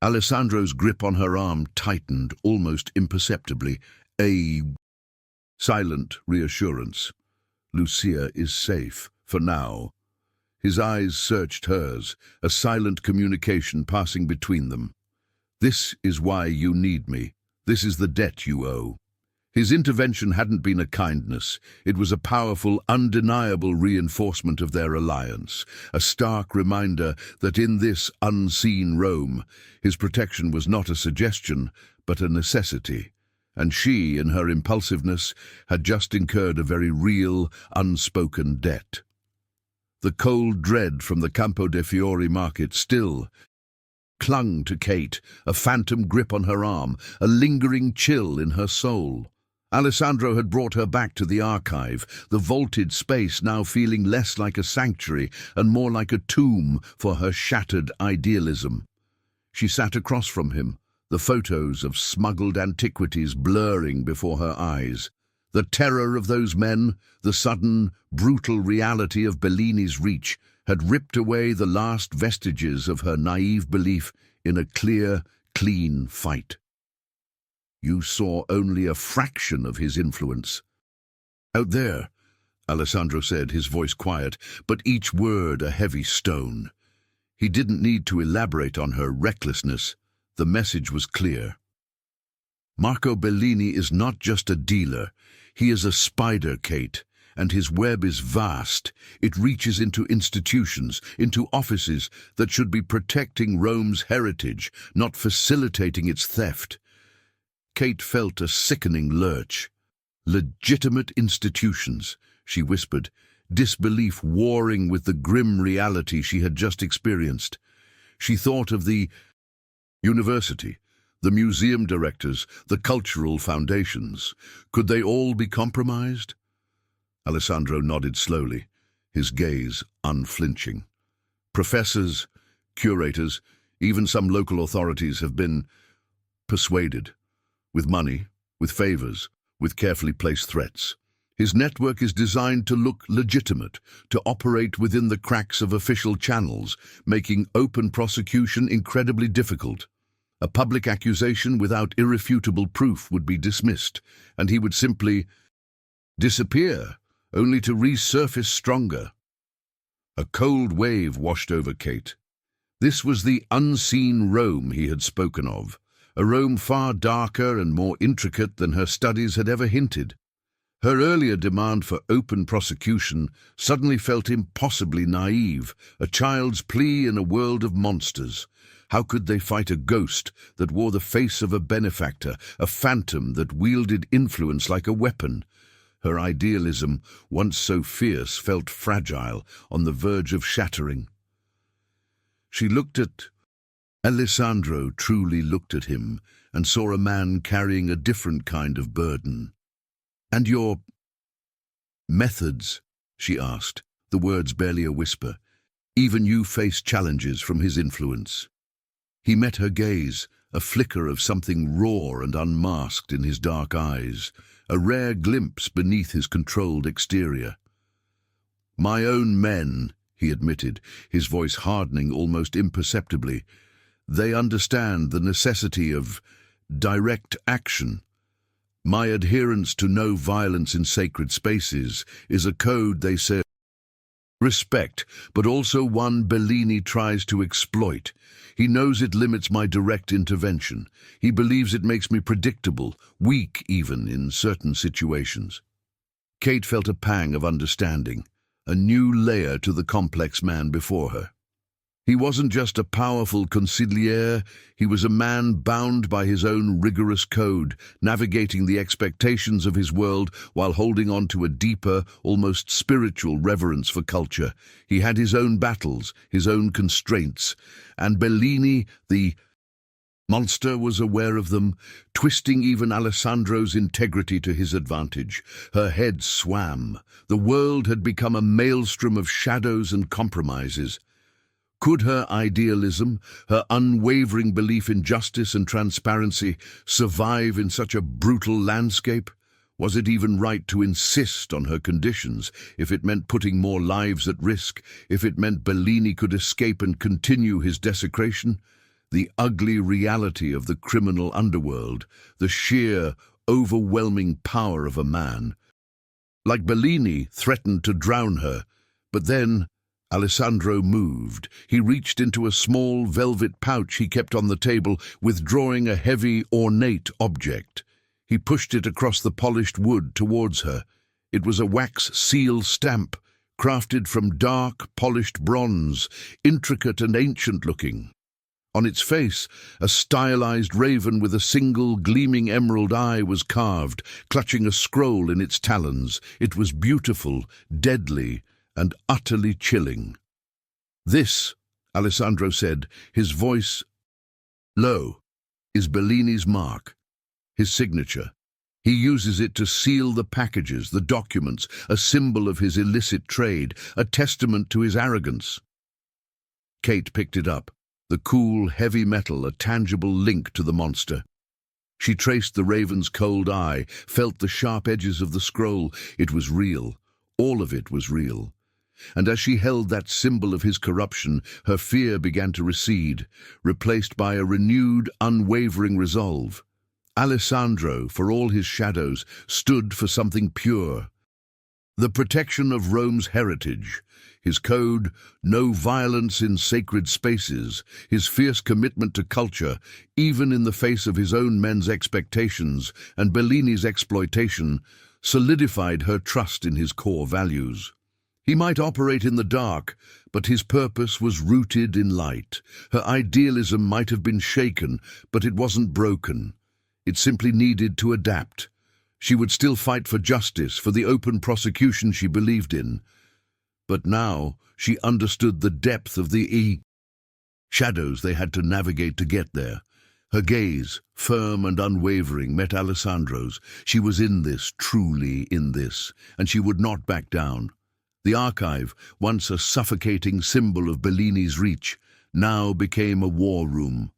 Alessandro's grip on her arm tightened almost imperceptibly, a silent reassurance. Lucia is safe, for now. His eyes searched hers, a silent communication passing between them. "This is why you need me. This is the debt you owe." His intervention hadn't been a kindness. It was a powerful, undeniable reinforcement of their alliance, a stark reminder that in this unseen Rome, his protection was not a suggestion, but a necessity. And she, in her impulsiveness, had just incurred a very real, unspoken debt. The cold dread from the Campo de' Fiori market still clung to Kate, a phantom grip on her arm, a lingering chill in her soul. Alessandro had brought her back to the archive, the vaulted space now feeling less like a sanctuary and more like a tomb for her shattered idealism. She sat across from him, the photos of smuggled antiquities blurring before her eyes. The terror of those men, the sudden, brutal reality of Bellini's reach, had ripped away the last vestiges of her naive belief in a clear, clean fight. You saw only a fraction of his influence. Out there, Alessandro said, his voice quiet, but each word a heavy stone. He didn't need to elaborate on her recklessness. The message was clear. Marco Bellini is not just a dealer. He is a spider, Kate, and his web is vast. It reaches into institutions, into offices that should be protecting Rome's heritage, not facilitating its theft. Kate felt a sickening lurch. Legitimate institutions, she whispered, disbelief warring with the grim reality she had just experienced. She thought of the university, the museum directors, the cultural foundations. Could they all be compromised? Alessandro nodded slowly, his gaze unflinching. Professors, curators, even some local authorities have been persuaded. With money, with favors, with carefully placed threats. His network is designed to look legitimate, to operate within the cracks of official channels, making open prosecution incredibly difficult. A public accusation without irrefutable proof would be dismissed, and he would simply disappear, only to resurface stronger. A cold wave washed over Kate. This was the unseen Rome he had spoken of. A Rome far darker and more intricate than her studies had ever hinted. Her earlier demand for open prosecution suddenly felt impossibly naive, a child's plea in a world of monsters. How could they fight a ghost that wore the face of a benefactor, a phantom that wielded influence like a weapon? Her idealism, once so fierce, felt fragile, on the verge of shattering. She looked at Alessandro truly looked at him and saw a man carrying a different kind of burden. "And your methods?" she asked, the words barely a whisper. "Even you face challenges from his influence." He met her gaze, a flicker of something raw and unmasked in his dark eyes, a rare glimpse beneath his controlled exterior. "My own men," he admitted, his voice hardening almost imperceptibly. "They understand the necessity of direct action. My adherence to no violence in sacred spaces is a code they say respect, but also one Bellini tries to exploit. He knows it limits my direct intervention. He believes it makes me predictable, weak even in certain situations." Kate felt a pang of understanding, a new layer to the complex man before her. He wasn't just a powerful consigliere, he was a man bound by his own rigorous code, navigating the expectations of his world while holding on to a deeper, almost spiritual reverence for culture. He had his own battles, his own constraints, and Bellini, the monster, was aware of them, twisting even Alessandro's integrity to his advantage. Her head swam. The world had become a maelstrom of shadows and compromises. Could her idealism, her unwavering belief in justice and transparency, survive in such a brutal landscape? Was it even right to insist on her conditions, if it meant putting more lives at risk, if it meant Bellini could escape and continue his desecration? The ugly reality of the criminal underworld, the sheer, overwhelming power of a man. Like Bellini, threatened to drown her, but then Alessandro moved. He reached into a small velvet pouch he kept on the table, withdrawing a heavy, ornate object. He pushed it across the polished wood towards her. It was a wax seal stamp, crafted from dark, polished bronze, intricate and ancient-looking. On its face, a stylized raven with a single gleaming emerald eye was carved, clutching a scroll in its talons. It was beautiful, deadly, and utterly chilling. "This," Alessandro said, his voice low, "is Bellini's mark, his signature. He uses it to seal the packages, the documents, a symbol of his illicit trade, a testament to his arrogance. Kate picked it up, the cool, heavy metal, a tangible link to the monster. She traced the raven's cold eye, felt the sharp edges of the scroll. It was real. All of it was real. And as she held that symbol of his corruption, her fear began to recede, replaced by a renewed, unwavering resolve. Alessandro, for all his shadows, stood for something pure. The protection of Rome's heritage, his code, no violence in sacred spaces, his fierce commitment to culture, even in the face of his own men's expectations and Bellini's exploitation, solidified her trust in his core values. He might operate in the dark, but his purpose was rooted in light. Her idealism might have been shaken, but it wasn't broken. It simply needed to adapt. She would still fight for justice, for the open prosecution she believed in. But now she understood the depth of the shadows they had to navigate to get there. Her gaze, firm and unwavering, met Alessandro's. She was in this, truly in this, and she would not back down. The archive, once a suffocating symbol of Bellini's reach, now became a war room.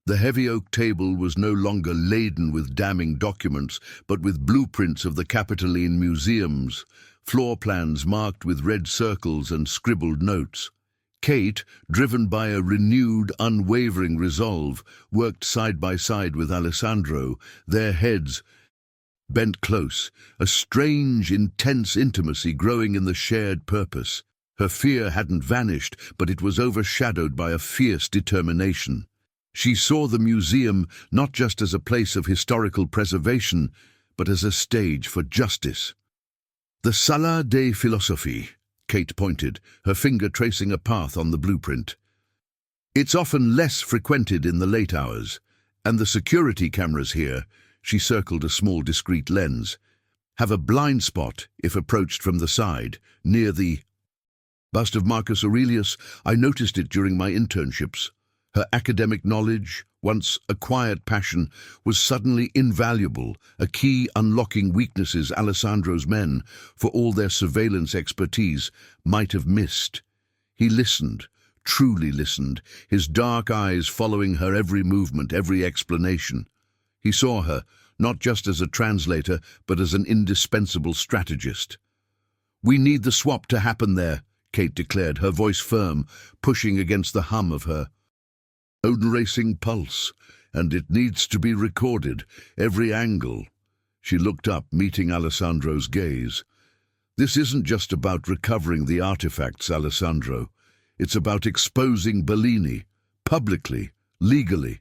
The heavy oak table was no longer laden with damning documents, but with blueprints of the Capitoline museums, floor plans marked with red circles and scribbled notes. Kate, driven by a renewed, unwavering resolve, worked side by side with Alessandro, their heads bent close, a strange, intense intimacy growing in the shared purpose. Her fear hadn't vanished, but it was overshadowed by a fierce determination. She saw the museum not just as a place of historical preservation, but as a stage for justice. The Sala de Philosophie, Kate pointed, her finger tracing a path on the blueprint. It's often less frequented in the late hours, and the security cameras here, she circled a small discreet lens, have a blind spot if approached from the side, near the bust of Marcus Aurelius. I noticed it during my internships. Her academic knowledge, once a quiet passion, was suddenly invaluable, a key unlocking weaknesses Alessandro's men, for all their surveillance expertise, might have missed. He listened, truly listened, his dark eyes following her every movement, every explanation. He saw her, not just as a translator, but as an indispensable strategist. "We need the swap to happen there," Kate declared, her voice firm, pushing against the hum of her own racing pulse, "and it needs to be recorded, every angle." She looked up, meeting Alessandro's gaze. "This isn't just about recovering the artifacts, Alessandro. It's about exposing Bellini, publicly, legally."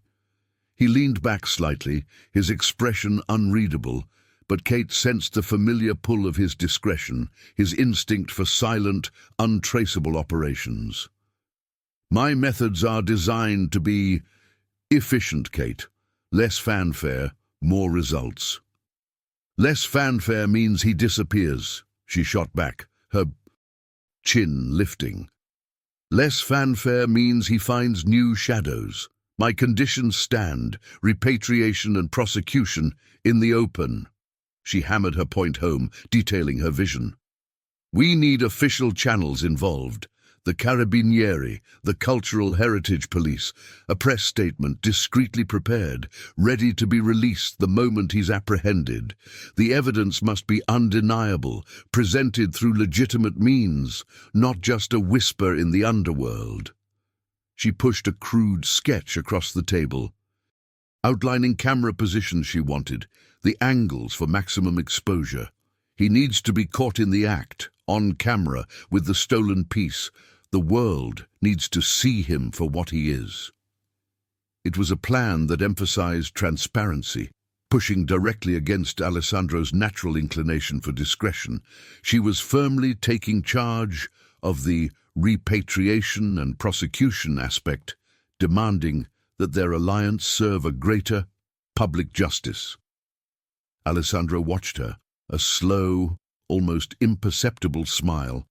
He leaned back slightly, his expression unreadable, but Kate sensed the familiar pull of his discretion, his instinct for silent, untraceable operations. "My methods are designed to be efficient, Kate. Less fanfare, more results." "Less fanfare means he disappears," she shot back, her chin lifting. "Less fanfare means he finds new shadows. My conditions stand, repatriation and prosecution in the open." She hammered her point home, detailing her vision. "We need official channels involved. The Carabinieri, the Cultural Heritage Police, a press statement discreetly prepared, ready to be released the moment he's apprehended. The evidence must be undeniable, presented through legitimate means, not just a whisper in the underworld." She pushed a crude sketch across the table, outlining camera positions she wanted, the angles for maximum exposure. "He needs to be caught in the act, on camera, with the stolen piece. The world needs to see him for what he is." It was a plan that emphasized transparency, pushing directly against Alessandro's natural inclination for discretion. She was firmly taking charge of the repatriation and prosecution aspect, demanding that their alliance serve a greater public justice. Alessandro watched her, a slow, almost imperceptible smile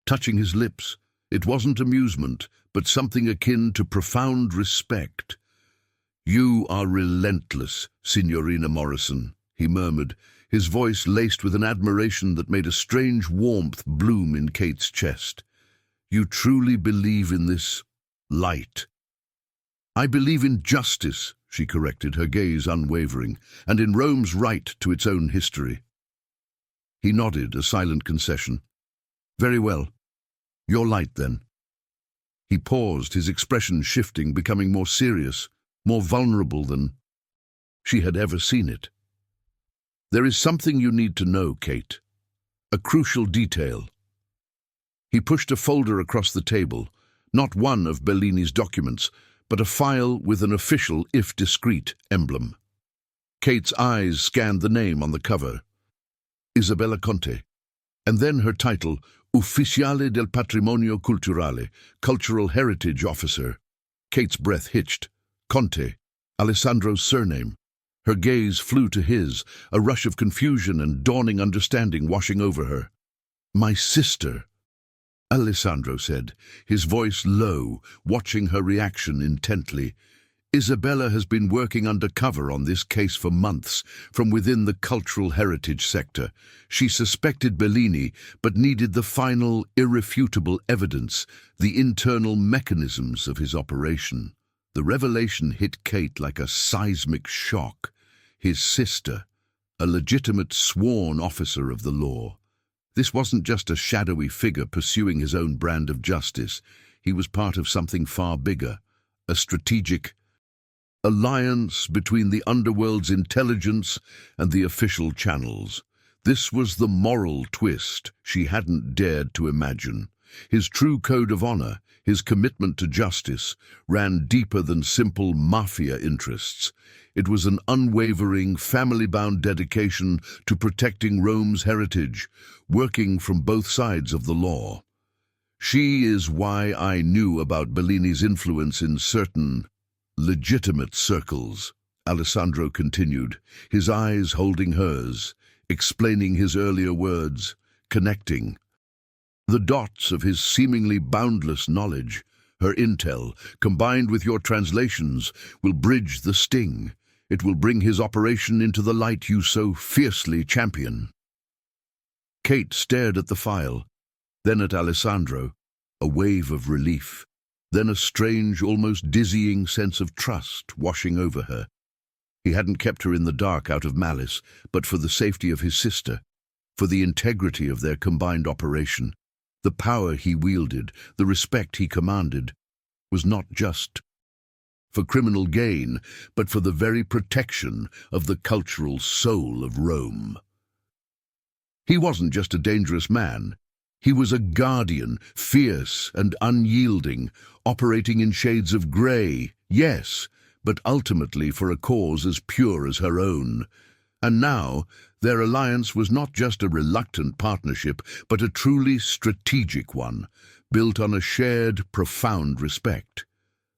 touching his lips. It wasn't amusement, but something akin to profound respect. "You are relentless, Signorina Morrison," he murmured, his voice laced with an admiration that made a strange warmth bloom in Kate's chest. "You truly believe in this light?" "I believe in justice," she corrected, her gaze unwavering, "and in Rome's right to its own history." He nodded, a silent concession. "Very well. Your light, then." He paused, his expression shifting, becoming more serious, more vulnerable than she had ever seen it. "There is something you need to know, Kate. A crucial detail." He pushed a folder across the table, not one of Bellini's documents, but a file with an official, if discreet, emblem. Kate's eyes scanned the name on the cover, Isabella Conte, and then her title, Ufficiale del Patrimonio Culturale, Cultural Heritage Officer. Kate's breath hitched. Conte, Alessandro's surname. Her gaze flew to his, a rush of confusion and dawning understanding washing over her. "My sister," Alessandro said, his voice low, watching her reaction intently. "Isabella has been working undercover on this case for months, from within the cultural heritage sector. She suspected Bellini, but needed the final, irrefutable evidence, the internal mechanisms of his operation." The revelation hit Kate like a seismic shock. His sister, a legitimate sworn officer of the law. This wasn't just a shadowy figure pursuing his own brand of justice. He was part of something far bigger, a strategic alliance between the underworld's intelligence and the official channels. This was the moral twist she hadn't dared to imagine. His true code of honor, his commitment to justice, ran deeper than simple mafia interests. It was an unwavering, family-bound dedication to protecting Rome's heritage, working from both sides of the law. "She is why I knew about Bellini's influence in certain legitimate circles," Alessandro continued, his eyes holding hers, explaining his earlier words, connecting the dots of his seemingly boundless knowledge. "Her intel, combined with your translations, will bridge the sting. It will bring his operation into the light you so fiercely champion." Kate stared at the file, then at Alessandro, a wave of relief, then a strange, almost dizzying sense of trust washing over her. He hadn't kept her in the dark out of malice, but for the safety of his sister, for the integrity of their combined operation. The power he wielded, the respect he commanded, was not just for criminal gain, but for the very protection of the cultural soul of Rome. He wasn't just a dangerous man. He was a guardian, fierce and unyielding, operating in shades of grey, yes, but ultimately for a cause as pure as her own. And now, their alliance was not just a reluctant partnership, but a truly strategic one, built on a shared, profound respect.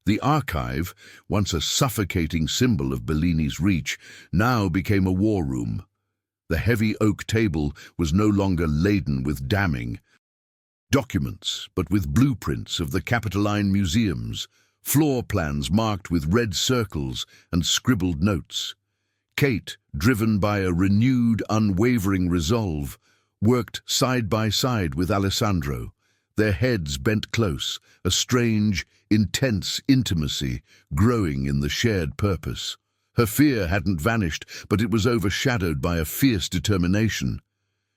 The archive, once a suffocating symbol of Bellini's reach, now became a war room. The heavy oak table was no longer laden with damning documents, but with blueprints of the Capitoline museums, floor plans marked with red circles and scribbled notes. Kate, driven by a renewed, unwavering resolve, worked side by side with Alessandro, their heads bent close, a strange, intense intimacy growing in the shared purpose. Her fear hadn't vanished, but it was overshadowed by a fierce determination.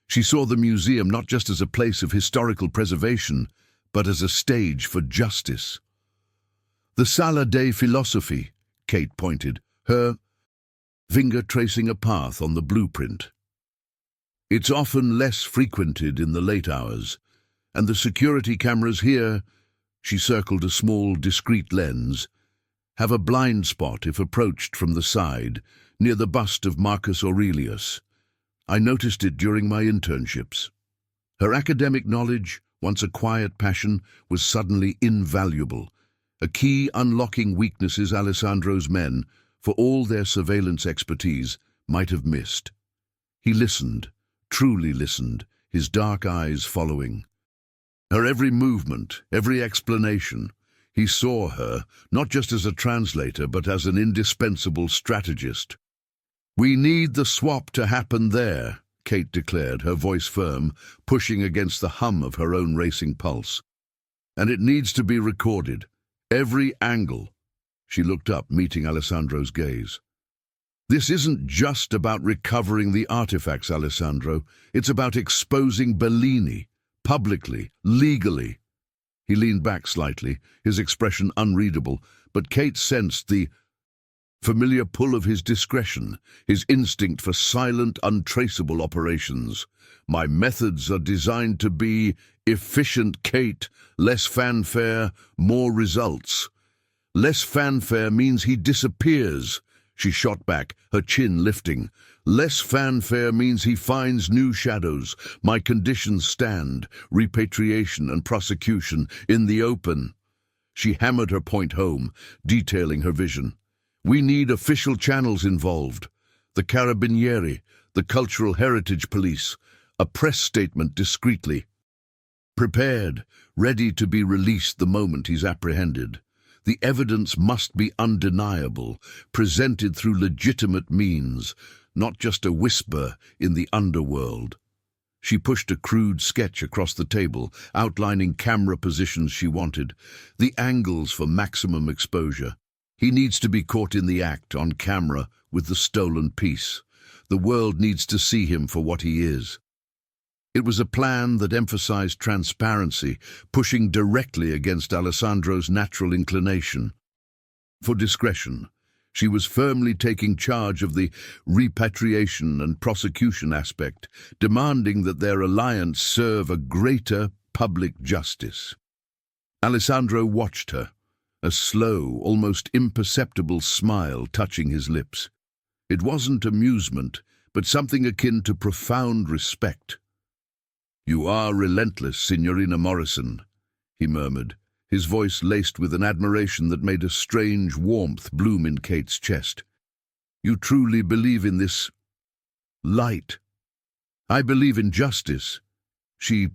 She saw the museum not just as a place of historical preservation, but as a stage for justice. "The Sala dei Filosofi," Kate pointed, her finger tracing a path on the blueprint. "It's often less frequented in the late hours, and the security cameras here," she circled a small, discreet lens, "have a blind spot if approached from the side, near the bust of Marcus Aurelius. I noticed it during my internships." Her academic knowledge, once a quiet passion, was suddenly invaluable, a key unlocking weaknesses Alessandro's men, for all their surveillance expertise, might have missed. He listened, truly listened, his dark eyes following her every movement, every explanation. He saw her, not just as a translator, but as an indispensable strategist. "We need the swap to happen there," Kate declared, her voice firm, pushing against the hum of her own racing pulse. "And it needs to be recorded. Every angle." She looked up, meeting Alessandro's gaze. "This isn't just about recovering the artifacts, Alessandro. It's about exposing Bellini, publicly, legally." He leaned back slightly, his expression unreadable, but Kate sensed the familiar pull of his discretion, his instinct for silent, untraceable operations. "My methods are designed to be efficient, Kate. Less fanfare, more results." "Less fanfare means he disappears," she shot back, her chin lifting. "Less fanfare means he finds new shadows. My conditions stand: repatriation and prosecution in the open." She hammered her point home, detailing her vision. "We need official channels involved. The Carabinieri, the Cultural Heritage Police, a press statement discreetly. Prepared, ready to be released the moment he's apprehended. The evidence must be undeniable, presented through legitimate means, not just a whisper in the underworld." She pushed a crude sketch across the table, outlining camera positions she wanted, the angles for maximum exposure. He needs to be caught in the act, on camera, with the stolen piece. The world needs to see him for what he is. It was a plan that emphasized transparency, pushing directly against Alessandro's natural inclination for discretion. She was firmly taking charge of the repatriation and prosecution aspect, demanding that their alliance serve a greater public justice. Alessandro watched her, a slow, almost imperceptible smile touching his lips. It wasn't amusement, but something akin to profound respect. "You are relentless, Signorina Morrison," he murmured, his voice laced with an admiration that made a strange warmth bloom in Kate's chest. "You truly believe in this light." "I believe in justice," she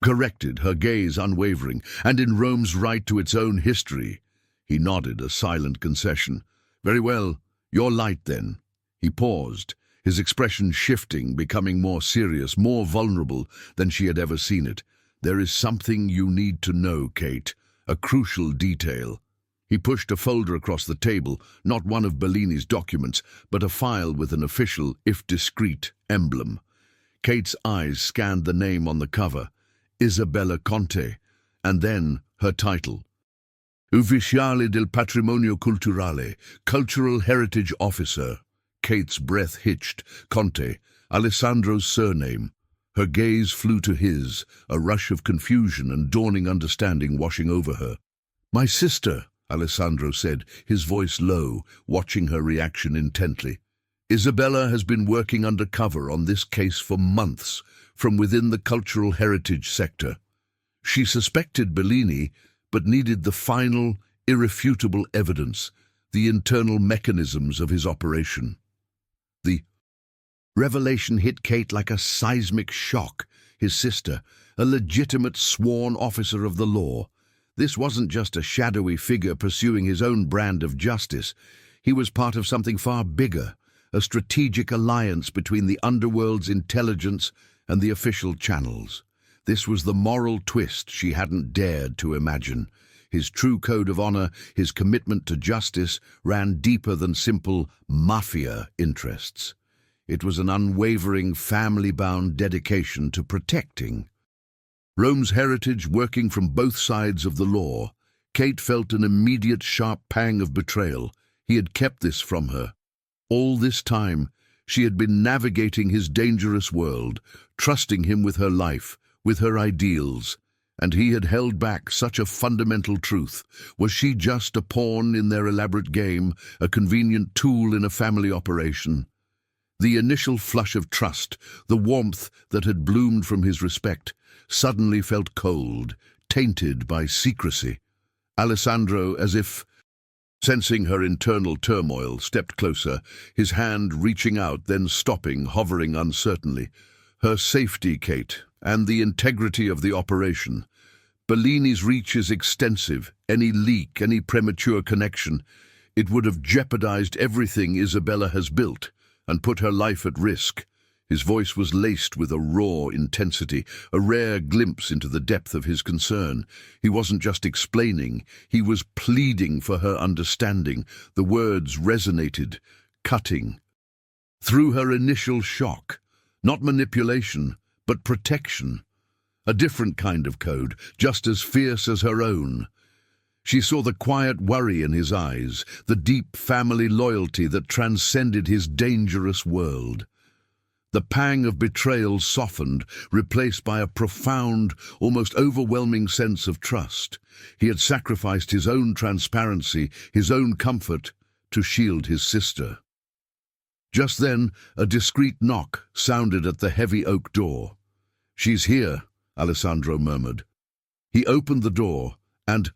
corrected, her gaze unwavering, "and in Rome's right to its own history." He nodded, a silent concession. "Very well, your light then." He paused, his expression shifting, becoming more serious, more vulnerable than she had ever seen it. "There is something you need to know, Kate, a crucial detail." He pushed a folder across the table, not one of Bellini's documents, but a file with an official, if discreet, emblem. Kate's eyes scanned the name on the cover, Isabella Conte, and then her title. Ufficiale del Patrimonio Culturale, Cultural Heritage Officer. Kate's breath hitched. Conte, Alessandro's surname. Her gaze flew to his, a rush of confusion and dawning understanding washing over her. "My sister," Alessandro said, his voice low, watching her reaction intently. "Isabella has been working undercover on this case for months, from within the cultural heritage sector. She suspected Bellini, but needed the final, irrefutable evidence, the internal mechanisms of his operation." The revelation hit Kate like a seismic shock. His sister, a legitimate sworn officer of the law. This wasn't just a shadowy figure pursuing his own brand of justice. He was part of something far bigger, a strategic alliance between the underworld's intelligence and the official channels. This was the moral twist she hadn't dared to imagine. His true code of honor, his commitment to justice, ran deeper than simple mafia interests. It was an unwavering, family-bound dedication to protecting Rome's heritage, working from both sides of the law. Kate felt an immediate sharp pang of betrayal. He had kept this from her. All this time, she had been navigating his dangerous world, trusting him with her life, with her ideals, and he had held back such a fundamental truth. Was she just a pawn in their elaborate game, a convenient tool in a family operation? The initial flush of trust, the warmth that had bloomed from his respect, suddenly felt cold, tainted by secrecy. Alessandro, as if sensing her internal turmoil, stepped closer, his hand reaching out, then stopping, hovering uncertainly. "Her safety, Kate, and the integrity of the operation. Bellini's reach is extensive. Any leak, any premature connection, it would have jeopardized everything Isabella has built. and put her life at risk. His voice was laced with a raw intensity, a rare glimpse into the depth of his concern. He wasn't just explaining, he was pleading for her understanding. The words resonated, cutting. Through her initial shock, not manipulation, but protection. A different kind of code, just as fierce as her own. She saw the quiet worry in his eyes, the deep family loyalty that transcended his dangerous world. The pang of betrayal softened, replaced by a profound, almost overwhelming sense of trust. He had sacrificed his own transparency, his own comfort, to shield his sister. Just then, a discreet knock sounded at the heavy oak door. "She's here," Alessandro murmured. He opened the door, and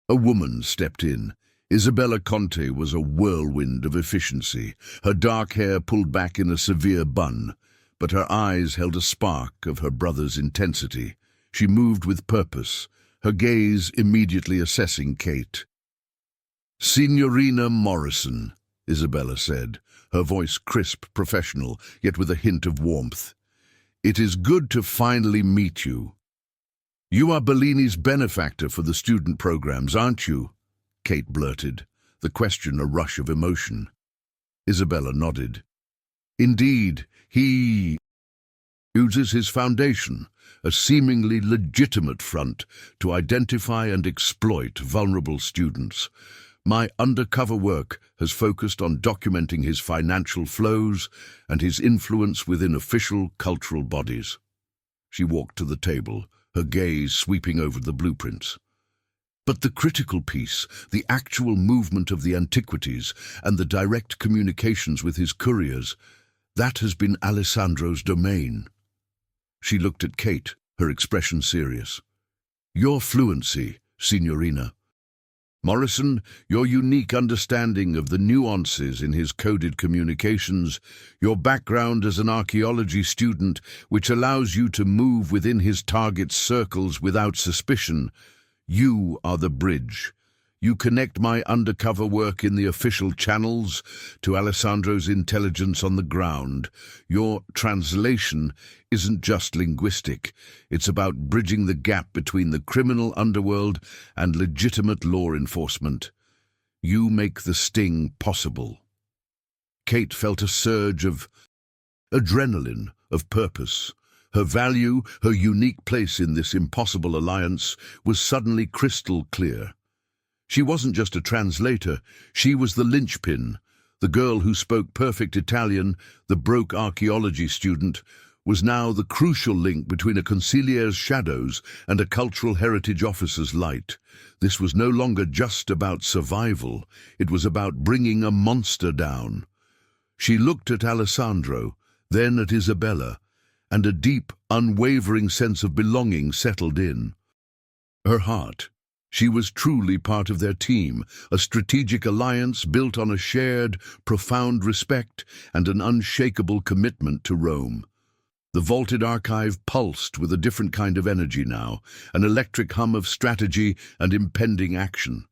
a woman stepped in. Isabella Conte was a whirlwind of efficiency, her dark hair pulled back in a severe bun, but her eyes held a spark of her brother's intensity. She moved with purpose, her gaze immediately assessing Kate. "Signorina Morrison," Isabella said, her voice crisp, professional, yet with a hint of warmth. "It is good to finally meet you. You are Bellini's benefactor for the student programs, aren't you?" Kate blurted, the question a rush of emotion. Isabella nodded. "Indeed, he uses his foundation, a seemingly legitimate front, to identify and exploit vulnerable students. My undercover work has focused on documenting his financial flows and his influence within official cultural bodies." She walked to the table, her gaze sweeping over the blueprints. But the critical piece, the actual movement of the antiquities and the direct communications with his couriers, that has been Alessandro's domain. She looked at Kate, her expression serious. "Your fluency, Signorina. Morrison, your unique understanding of the nuances in his coded communications, your background as an archaeology student which allows you to move within his target's circles without suspicion. You are the bridge. You connect my undercover work in the official channels to Alessandro's intelligence on the ground. Your translation isn't just linguistic. It's about bridging the gap between the criminal underworld and legitimate law enforcement. You make the sting possible." Kate felt a surge of adrenaline, of purpose. Her value, her unique place in this impossible alliance, was suddenly crystal clear. She wasn't just a translator, she was the linchpin. The girl who spoke perfect Italian, the broke archaeology student, was now the crucial link between a consigliere's shadows and a cultural heritage officer's light. This was no longer just about survival, it was about bringing a monster down. She looked at Alessandro, then at Isabella, and a deep, unwavering sense of belonging settled in. Her heart. She was truly part of their team, a strategic alliance built on a shared, profound respect and an unshakable commitment to Rome. The vaulted archive pulsed with a different kind of energy now, an electric hum of strategy and impending action.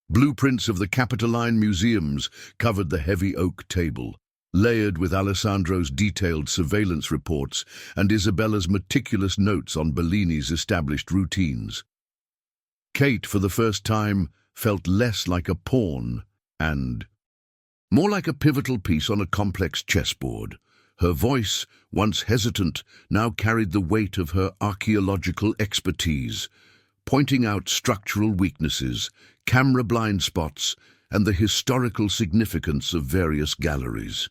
Blueprints of the Capitoline museums covered the heavy oak table, layered with Alessandro's detailed surveillance reports and Isabella's meticulous notes on Bellini's established routines. Kate, for the first time, felt less like a pawn and more like a pivotal piece on a complex chessboard. Her voice, once hesitant, now carried the weight of her archaeological expertise, pointing out structural weaknesses, camera blind spots, and the historical significance of various galleries.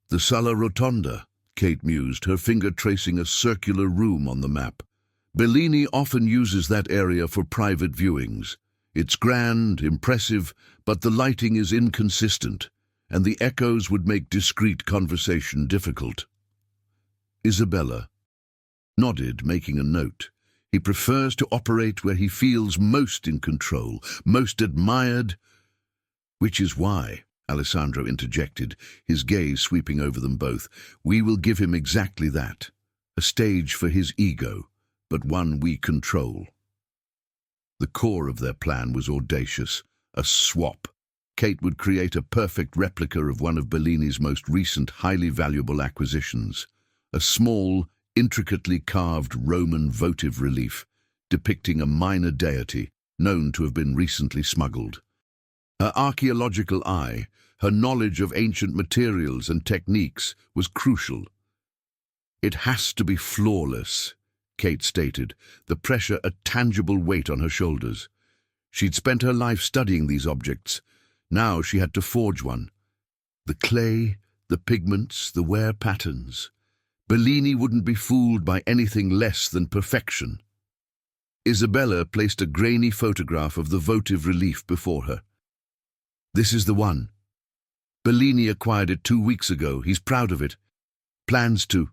"The Sala Rotonda," Kate mused, her finger tracing a circular room on the map. "Bellini often uses that area for private viewings. It's grand, impressive, but the lighting is inconsistent, and the echoes would make discreet conversation difficult." Isabella nodded, making a note. "He prefers to operate where he feels most in control, most admired, which is why," Alessandro interjected, his gaze sweeping over them both, "we will give him exactly that, a stage for his ego, but one we control." The core of their plan was audacious, a swap. Kate would create a perfect replica of one of Bellini's most recent highly valuable acquisitions, a small, intricately carved Roman votive relief depicting a minor deity known to have been recently smuggled. Her archaeological eye, her knowledge of ancient materials and techniques was crucial. "It has to be flawless," Kate stated, the pressure a tangible weight on her shoulders. She'd spent her life studying these objects. Now she had to forge one. The clay, the pigments, the wear patterns. Bellini wouldn't be fooled by anything less than perfection. Isabella placed a grainy photograph of the votive relief before her. "This is the one. Bellini acquired it 2 weeks ago. He's proud of it. Plans to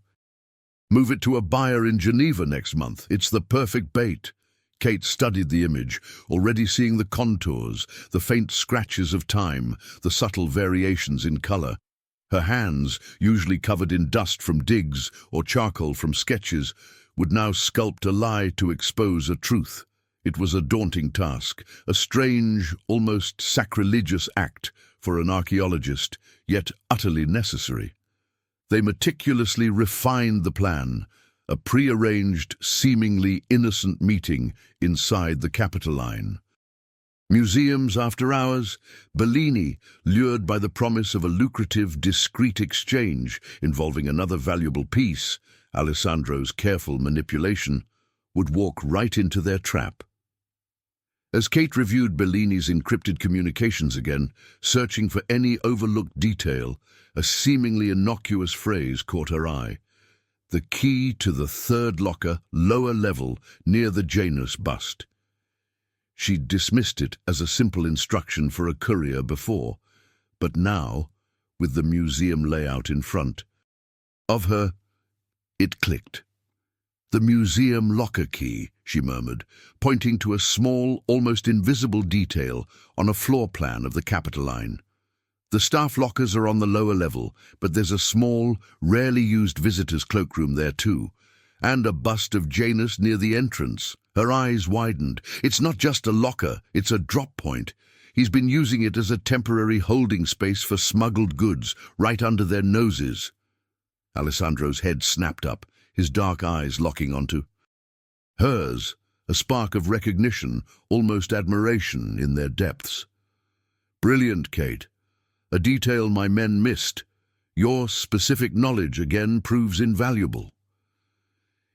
move it to a buyer in Geneva next month. It's the perfect bait." Kate studied the image, already seeing the contours, the faint scratches of time, the subtle variations in color. Her hands, usually covered in dust from digs or charcoal from sketches, would now sculpt a lie to expose a truth. It was a daunting task, a strange, almost sacrilegious act for an archaeologist, yet utterly necessary. They meticulously refined the plan, a prearranged, seemingly innocent meeting inside the Capitoline. Museums after hours, Bellini, lured by the promise of a lucrative, discreet exchange involving another valuable piece, Alessandro's careful manipulation, would walk right into their trap. As Kate reviewed Bellini's encrypted communications again, searching for any overlooked detail, a seemingly innocuous phrase caught her eye. "The key to the third locker, lower level, near the Janus bust." She'd dismissed it as a simple instruction for a courier before, but now, with the museum layout in front of her, it clicked. "The museum locker key," she murmured, pointing to a small, almost invisible detail on a floor plan of the Capitoline. "The staff lockers are on the lower level, but there's a small, rarely used visitors' cloakroom there too, and a bust of Janus near the entrance." Her eyes widened. "It's not just a locker, it's a drop point. He's been using it as a temporary holding space for smuggled goods, right under their noses." Alessandro's head snapped up, his dark eyes locking onto hers, a spark of recognition, almost admiration in their depths. "Brilliant, Kate. A detail my men missed. Your specific knowledge again proves invaluable."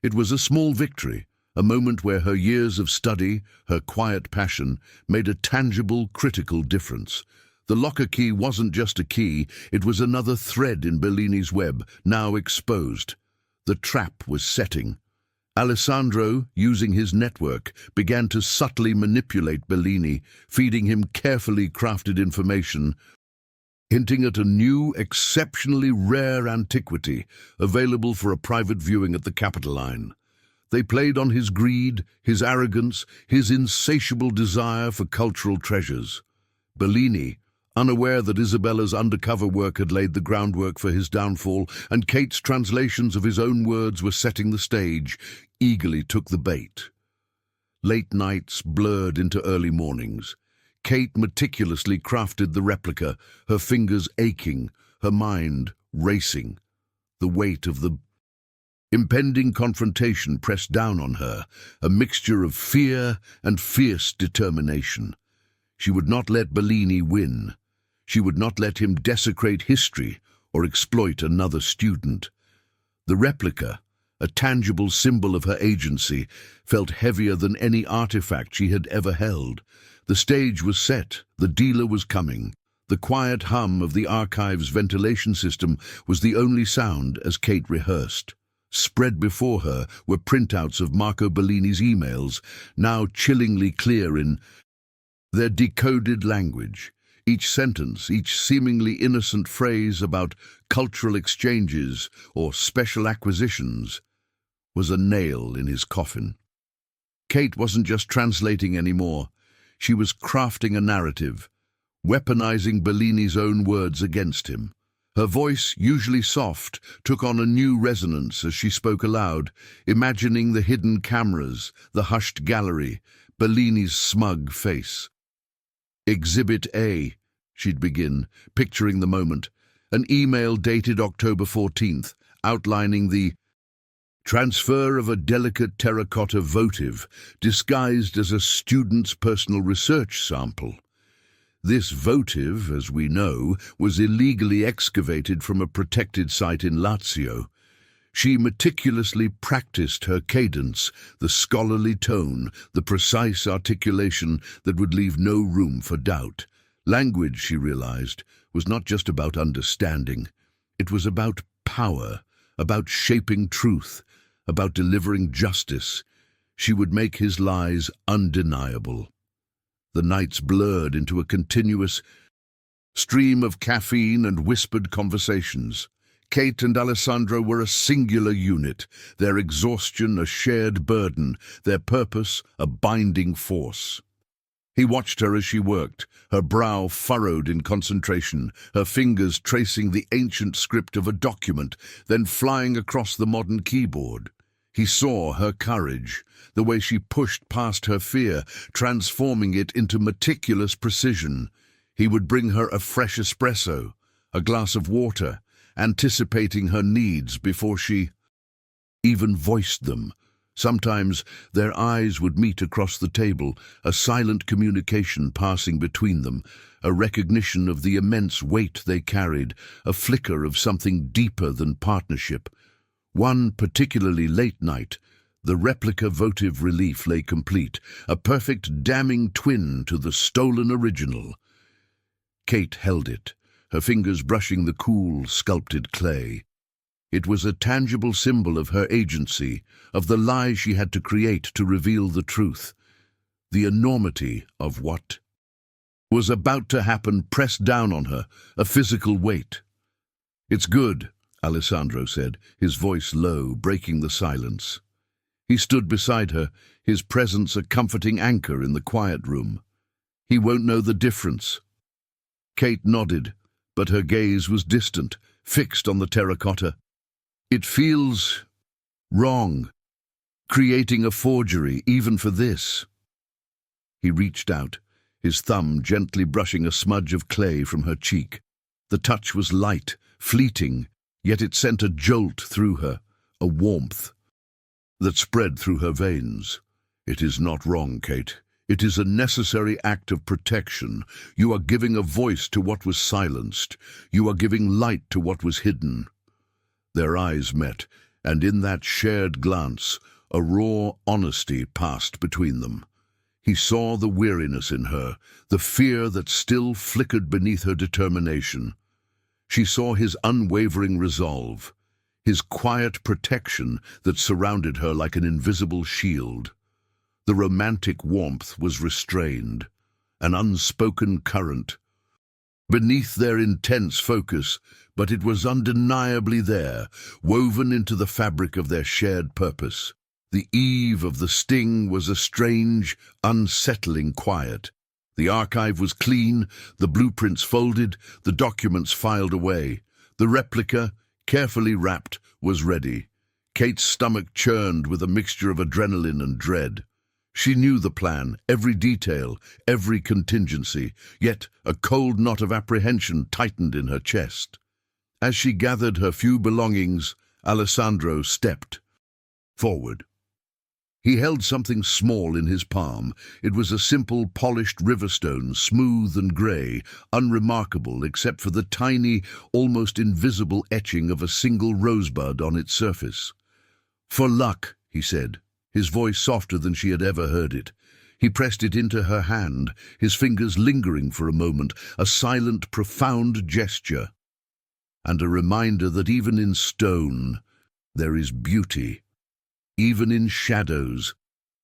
It was a small victory, a moment where her years of study, her quiet passion, made a tangible, critical difference. The locker key wasn't just a key, it was another thread in Bellini's web, now exposed. The trap was setting. Alessandro, using his network, began to subtly manipulate Bellini, feeding him carefully crafted information, hinting at a new, exceptionally rare antiquity available for a private viewing at the Capitoline. They played on his greed, his arrogance, his insatiable desire for cultural treasures. Bellini, unaware that Isabella's undercover work had laid the groundwork for his downfall, and Kate's translations of his own words were setting the stage, eagerly took the bait. Late nights blurred into early mornings. Kate meticulously crafted the replica, her fingers aching, her mind racing. The weight of the impending confrontation pressed down on her, a mixture of fear and fierce determination. She would not let Bellini win. She would not let him desecrate history or exploit another student. The replica, a tangible symbol of her agency, felt heavier than any artifact she had ever held. The stage was set, the dealer was coming. The quiet hum of the archive's ventilation system was the only sound as Kate rehearsed. Spread before her were printouts of Marco Bellini's emails, now chillingly clear in their decoded language. Each sentence, each seemingly innocent phrase about cultural exchanges or special acquisitions, was a nail in his coffin. Kate wasn't just translating anymore. She was crafting a narrative, weaponizing Bellini's own words against him. Her voice, usually soft, took on a new resonance as she spoke aloud, imagining the hidden cameras, the hushed gallery, Bellini's smug face. "Exhibit A," she'd begin, picturing the moment. An email dated October 14th, outlining the transfer of a delicate terracotta votive disguised as a student's personal research sample. This votive, as we know, was illegally excavated from a protected site in Lazio. She meticulously practiced her cadence, the scholarly tone, the precise articulation that would leave no room for doubt. Language, she realized, was not just about understanding. It was about power, about shaping truth, about delivering justice. She would make his lies undeniable. The nights blurred into a continuous stream of caffeine and whispered conversations. Kate and Alessandro were a singular unit, their exhaustion a shared burden, their purpose a binding force. He watched her as she worked, her brow furrowed in concentration, her fingers tracing the ancient script of a document, then flying across the modern keyboard. He saw her courage, the way she pushed past her fear, transforming it into meticulous precision. He would bring her a fresh espresso, a glass of water, anticipating her needs before she even voiced them. Sometimes their eyes would meet across the table, a silent communication passing between them, a recognition of the immense weight they carried, a flicker of something deeper than partnership. One particularly late night, the replica votive relief lay complete, a perfect damning twin to the stolen original. Kate held it, her fingers brushing the cool, sculpted clay. It was a tangible symbol of her agency, of the lie she had to create to reveal the truth. The enormity of what was about to happen pressed down on her, a physical weight. "It's good," Alessandro said, his voice low, breaking the silence. He stood beside her, his presence a comforting anchor in the quiet room. "He won't know the difference." Kate nodded, but her gaze was distant, fixed on the terracotta. "It feels wrong, creating a forgery, even for this." He reached out, his thumb gently brushing a smudge of clay from her cheek. The touch was light, fleeting, yet it sent a jolt through her, a warmth that spread through her veins. "It is not wrong, Kate. It is a necessary act of protection. You are giving a voice to what was silenced. You are giving light to what was hidden." Their eyes met, and in that shared glance, a raw honesty passed between them. He saw the weariness in her, the fear that still flickered beneath her determination. She saw his unwavering resolve, his quiet protection that surrounded her like an invisible shield. The romantic warmth was restrained, an unspoken current beneath their intense focus, but it was undeniably there, woven into the fabric of their shared purpose. The eve of the sting was a strange, unsettling quiet. The archive was clean, the blueprints folded, the documents filed away. The replica, carefully wrapped, was ready. Kate's stomach churned with a mixture of adrenaline and dread. She knew the plan, every detail, every contingency, yet a cold knot of apprehension tightened in her chest. As she gathered her few belongings, Alessandro stepped forward. He held something small in his palm. It was a simple, polished riverstone, smooth and grey, unremarkable except for the tiny, almost invisible etching of a single rosebud on its surface. "For luck," he said, his voice softer than she had ever heard it. He pressed it into her hand, his fingers lingering for a moment, a silent, profound gesture, and a reminder that even in stone there is beauty. Even in shadows,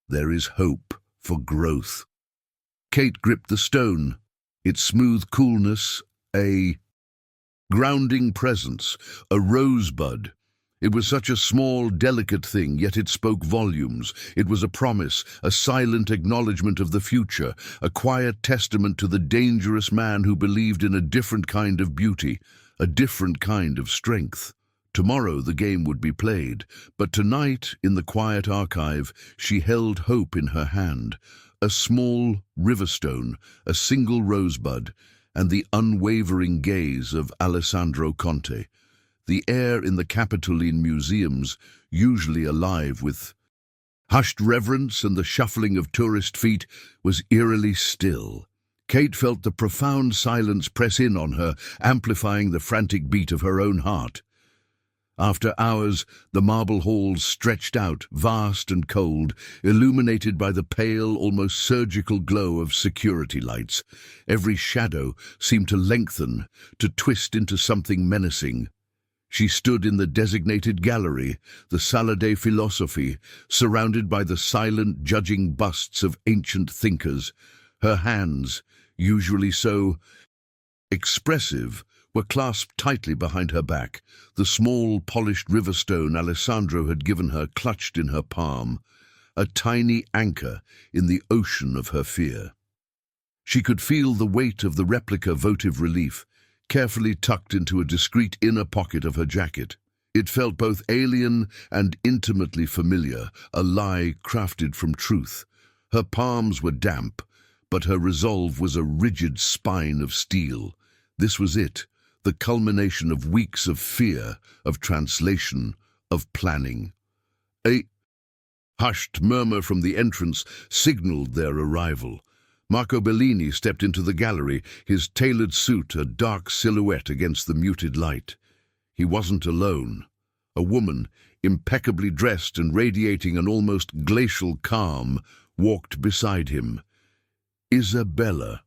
there is hope for growth. Kate gripped the stone, its smooth coolness, a grounding presence, a rosebud. It was such a small, delicate thing, yet it spoke volumes. It was a promise, a silent acknowledgement of the future, a quiet testament to the dangerous man who believed in a different kind of beauty, a different kind of strength. Tomorrow the game would be played, but tonight, in the quiet archive, she held hope in her hand. A small riverstone, a single rosebud, and the unwavering gaze of Alessandro Conte. The air in the Capitoline museums, usually alive with hushed reverence and the shuffling of tourist feet, was eerily still. Kate felt the profound silence press in on her, amplifying the frantic beat of her own heart. After hours, the marble halls stretched out, vast and cold, illuminated by the pale, almost surgical glow of security lights. Every shadow seemed to lengthen, to twist into something menacing. She stood in the designated gallery, the Sala dei Filosofi, surrounded by the silent, judging busts of ancient thinkers. Her hands, usually so expressive, were clasped tightly behind her back, the small, polished riverstone Alessandro had given her clutched in her palm, a tiny anchor in the ocean of her fear. She could feel the weight of the replica votive relief, carefully tucked into a discreet inner pocket of her jacket. It felt both alien and intimately familiar, a lie crafted from truth. Her palms were damp, but her resolve was a rigid spine of steel. This was it, the culmination of weeks of fear, of translation, of planning. A hushed murmur from the entrance signaled their arrival. Marco Bellini stepped into the gallery, his tailored suit a dark silhouette against the muted light. He wasn't alone. A woman, impeccably dressed and radiating an almost glacial calm, walked beside him. Isabella.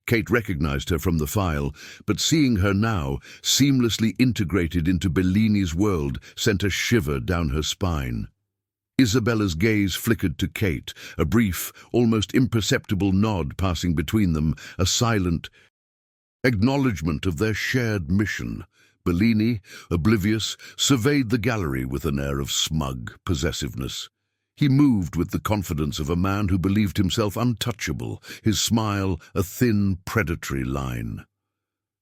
Kate recognized her from the file, but seeing her now, seamlessly integrated into Bellini's world, sent a shiver down her spine. Isabella's gaze flickered to Kate, a brief, almost imperceptible nod passing between them, a silent acknowledgement of their shared mission. Bellini, oblivious, surveyed the gallery with an air of smug possessiveness. He moved with the confidence of a man who believed himself untouchable, his smile a thin, predatory line.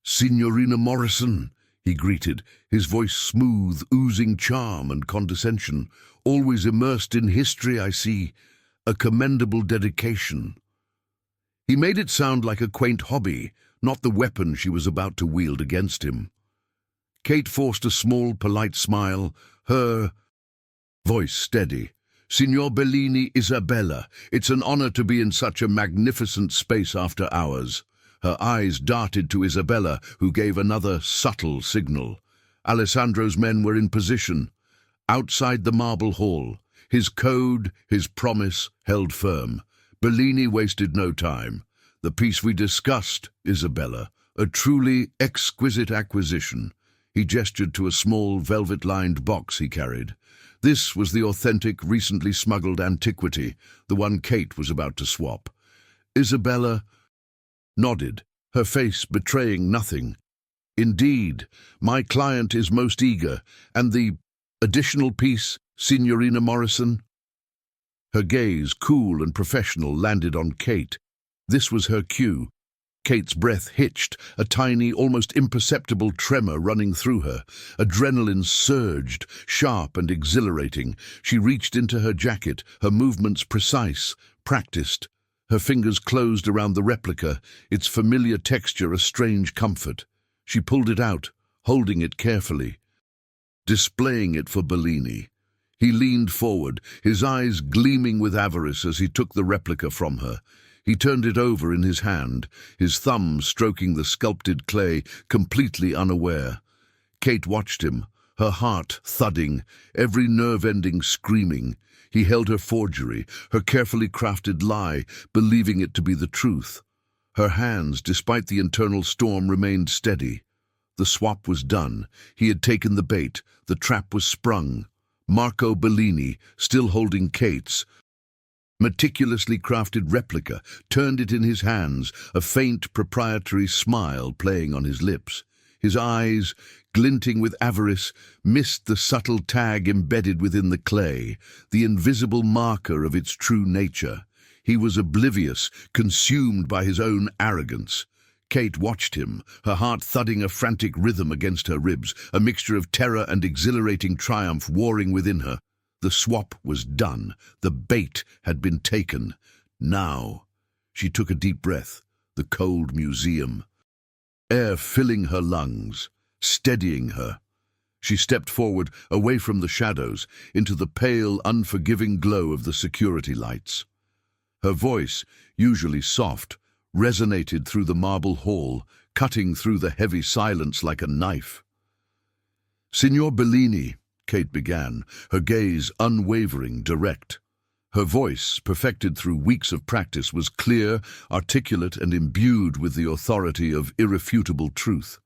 "Signorina Morrison," he greeted, his voice smooth, oozing charm and condescension. "Always immersed in history, I see. A commendable dedication." He made it sound like a quaint hobby, not the weapon she was about to wield against him. Kate forced a small, polite smile, her voice steady. "Signor Bellini, Isabella, it's an honor to be in such a magnificent space after hours." Her eyes darted to Isabella, who gave another subtle signal. Alessandro's men were in position. Outside the marble hall, his code, his promise, held firm. Bellini wasted no time. "The piece we discussed, Isabella, a truly exquisite acquisition." He gestured to a small, velvet-lined box he carried. This was the authentic, recently smuggled antiquity, the one Kate was about to swap. Isabella nodded, her face betraying nothing. "Indeed, my client is most eager, and the additional piece, Signorina Morrison?" Her gaze, cool and professional, landed on Kate. This was her cue. Kate's breath hitched, a tiny, almost imperceptible tremor running through her. Adrenaline surged, sharp and exhilarating. She reached into her jacket, her movements precise, practiced. Her fingers closed around the replica, its familiar texture a strange comfort. She pulled it out, holding it carefully, displaying it for Bellini. He leaned forward, his eyes gleaming with avarice as he took the replica from her. He turned it over in his hand, his thumb stroking the sculpted clay, completely unaware. Kate watched him, her heart thudding, every nerve-ending screaming. He held her forgery, her carefully crafted lie, believing it to be the truth. Her hands, despite the internal storm, remained steady. The swap was done. He had taken the bait. The trap was sprung. Marco Bellini, still holding Kate's meticulously crafted replica, turned it in his hands, a faint, proprietary smile playing on his lips. His eyes, glinting with avarice, missed the subtle tag embedded within the clay, the invisible marker of its true nature. He was oblivious, consumed by his own arrogance. Kate watched him, her heart thudding a frantic rhythm against her ribs, a mixture of terror and exhilarating triumph warring within her. The swap was done. The bait had been taken. Now, she took a deep breath. The cold museum, air filling her lungs, steadying her. She stepped forward, away from the shadows, into the pale, unforgiving glow of the security lights. Her voice, usually soft, resonated through the marble hall, cutting through the heavy silence like a knife. "Signor Bellini," Kate began, her gaze unwavering, direct. Her voice, perfected through weeks of practice, was clear, articulate, and imbued with the authority of irrefutable truth.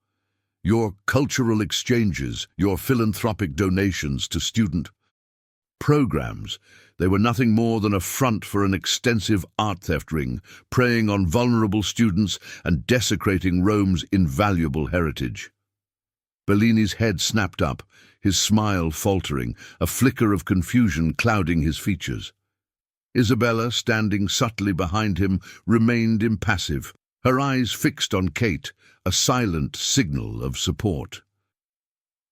"Your cultural exchanges, your philanthropic donations to student programs, they were nothing more than a front for an extensive art theft ring, preying on vulnerable students and desecrating Rome's invaluable heritage." Bellini's head snapped up, his smile faltering, a flicker of confusion clouding his features. Isabella, standing subtly behind him, remained impassive, her eyes fixed on Kate, a silent signal of support.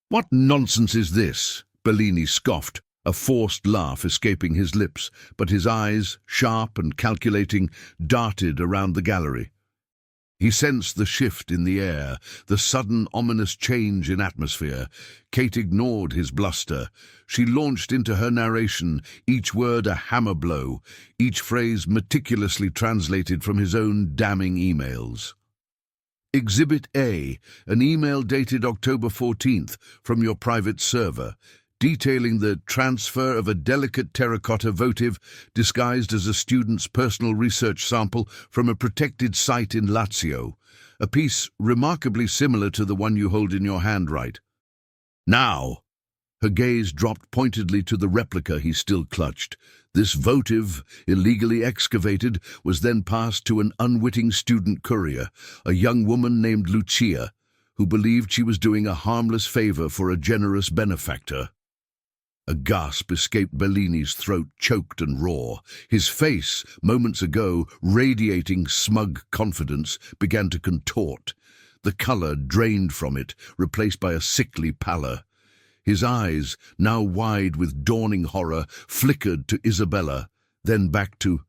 "What nonsense is this?" Bellini scoffed, a forced laugh escaping his lips, but his eyes, sharp and calculating, darted around the gallery. He sensed the shift in the air, the sudden ominous change in atmosphere. Kate ignored his bluster. She launched into her narration, each word a hammer blow, each phrase meticulously translated from his own damning emails. "Exhibit A, an email dated October 14th from your private server, detailing the transfer of a delicate terracotta votive disguised as a student's personal research sample from a protected site in Lazio, a piece remarkably similar to the one you hold in your hand right now." Her gaze dropped pointedly to the replica he still clutched. This votive, illegally excavated, was then passed to an unwitting student courier, a young woman named Lucia, who believed she was doing a harmless favor for a generous benefactor. A gasp escaped Bellini's throat, choked and raw. His face, moments ago radiating smug confidence, began to contort. The color drained from it, replaced by a sickly pallor. His eyes, now wide with dawning horror, flickered to Isabella, then back to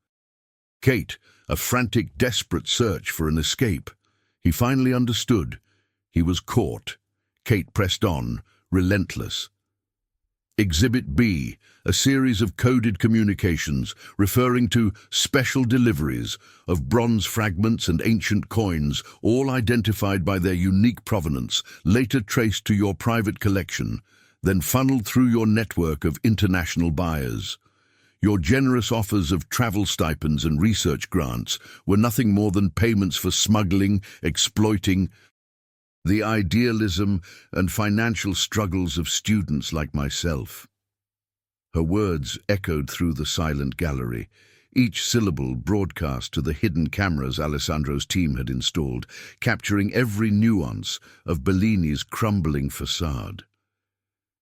Kate, a frantic, desperate search for an escape. He finally understood. He was caught. Kate pressed on, relentless. Exhibit B, a series of coded communications referring to special deliveries of bronze fragments and ancient coins, all identified by their unique provenance, later traced to your private collection, then funneled through your network of international buyers. Your generous offers of travel stipends and research grants were nothing more than payments for smuggling, exploiting the idealism and financial struggles of students like myself. Her words echoed through the silent gallery, each syllable broadcast to the hidden cameras Alessandro's team had installed, capturing every nuance of Bellini's crumbling facade.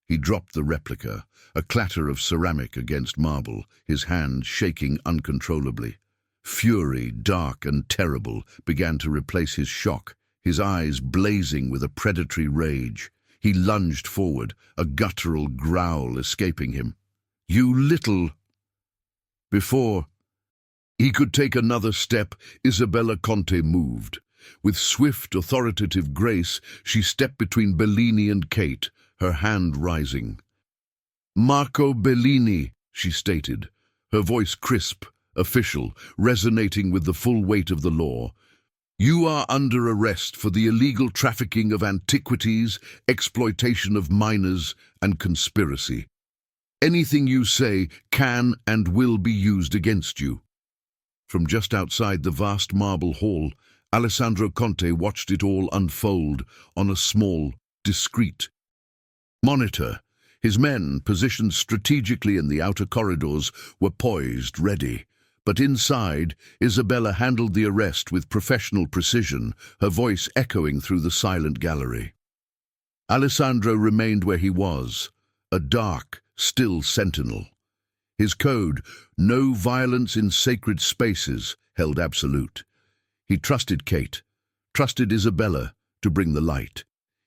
He dropped the replica, a clatter of ceramic against marble, his hand shaking uncontrollably. Fury, dark and terrible, began to replace his shock, his eyes blazing with a predatory rage. He lunged forward, a guttural growl escaping him. "You little—" Before he could take another step, Isabella Conte moved. With swift, authoritative grace, she stepped between Bellini and Kate, her hand rising. "Marco Bellini," she stated, her voice crisp, official, resonating with the full weight of the law. "You are under arrest for the illegal trafficking of antiquities, exploitation of minors, and conspiracy. Anything you say can and will be used against you." From just outside the vast marble hall, Alessandro Conte watched it all unfold on a small, discreet monitor. His men, positioned strategically in the outer corridors, were poised, ready. But inside, Isabella handled the arrest with professional precision, her voice echoing through the silent gallery. Alessandro remained where he was, a dark, still sentinel. His code, no violence in sacred spaces, held absolute. He trusted Kate, trusted Isabella to bring the light.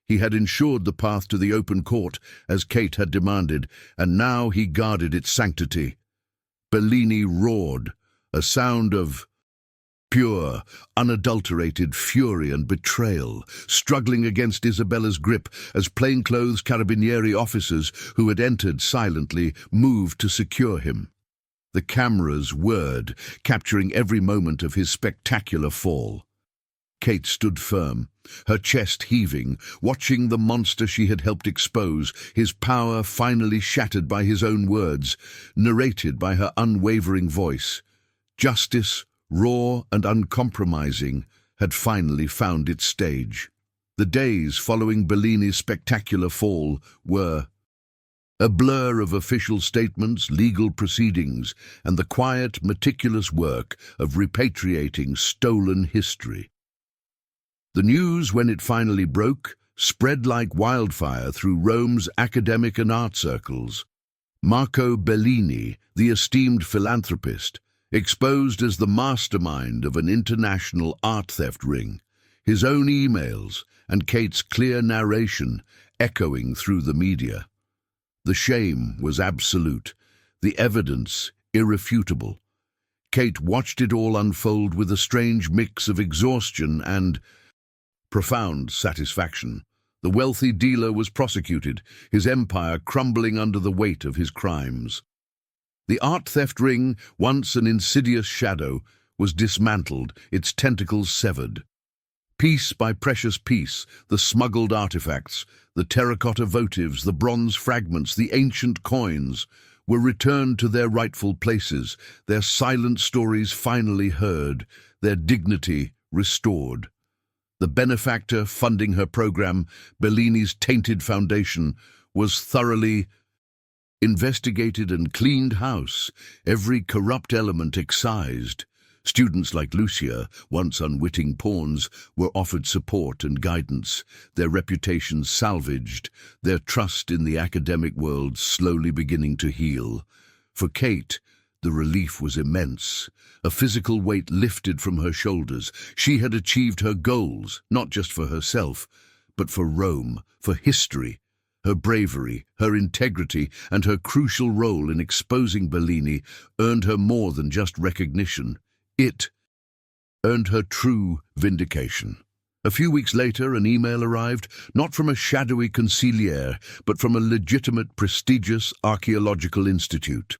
He had ensured the path to the open court, as Kate had demanded, and now he guarded its sanctity. Bellini roared, a sound of Pure, unadulterated fury and betrayal, struggling against Isabella's grip as plainclothes carabinieri officers who had entered silently moved to secure him. The cameras whirred, capturing every moment of his spectacular fall. Kate stood firm, her chest heaving, watching the monster she had helped expose, his power finally shattered by his own words, narrated by her unwavering voice. Justice, raw and uncompromising, had finally found its stage. The days following Bellini's spectacular fall were a blur of official statements, legal proceedings, and the quiet, meticulous work of repatriating stolen history. The news, when it finally broke, spread like wildfire through Rome's academic and art circles. Marco Bellini, the esteemed philanthropist, exposed as the mastermind of an international art theft ring, his own emails and Kate's clear narration echoing through the media. The shame was absolute, the evidence irrefutable. Kate watched it all unfold with a strange mix of exhaustion and profound satisfaction. The wealthy dealer was prosecuted, his empire crumbling under the weight of his crimes. The art theft ring, once an insidious shadow, was dismantled, its tentacles severed. Piece by precious piece, the smuggled artifacts, the terracotta votives, the bronze fragments, the ancient coins, were returned to their rightful places, their silent stories finally heard, their dignity restored. The benefactor funding her program, Bellini's tainted foundation, was thoroughly investigated and cleaned house, every corrupt element excised. Students like Lucia, once unwitting pawns, were offered support and guidance, their reputations salvaged, their trust in the academic world slowly beginning to heal. For Kate, the relief was immense. A physical weight lifted from her shoulders. She had achieved her goals, not just for herself, but for Rome, for history. Her bravery, her integrity, and her crucial role in exposing Bellini earned her more than just recognition. It earned her true vindication. A few weeks later, an email arrived, not from a shadowy consigliere, but from a legitimate, prestigious archaeological institute.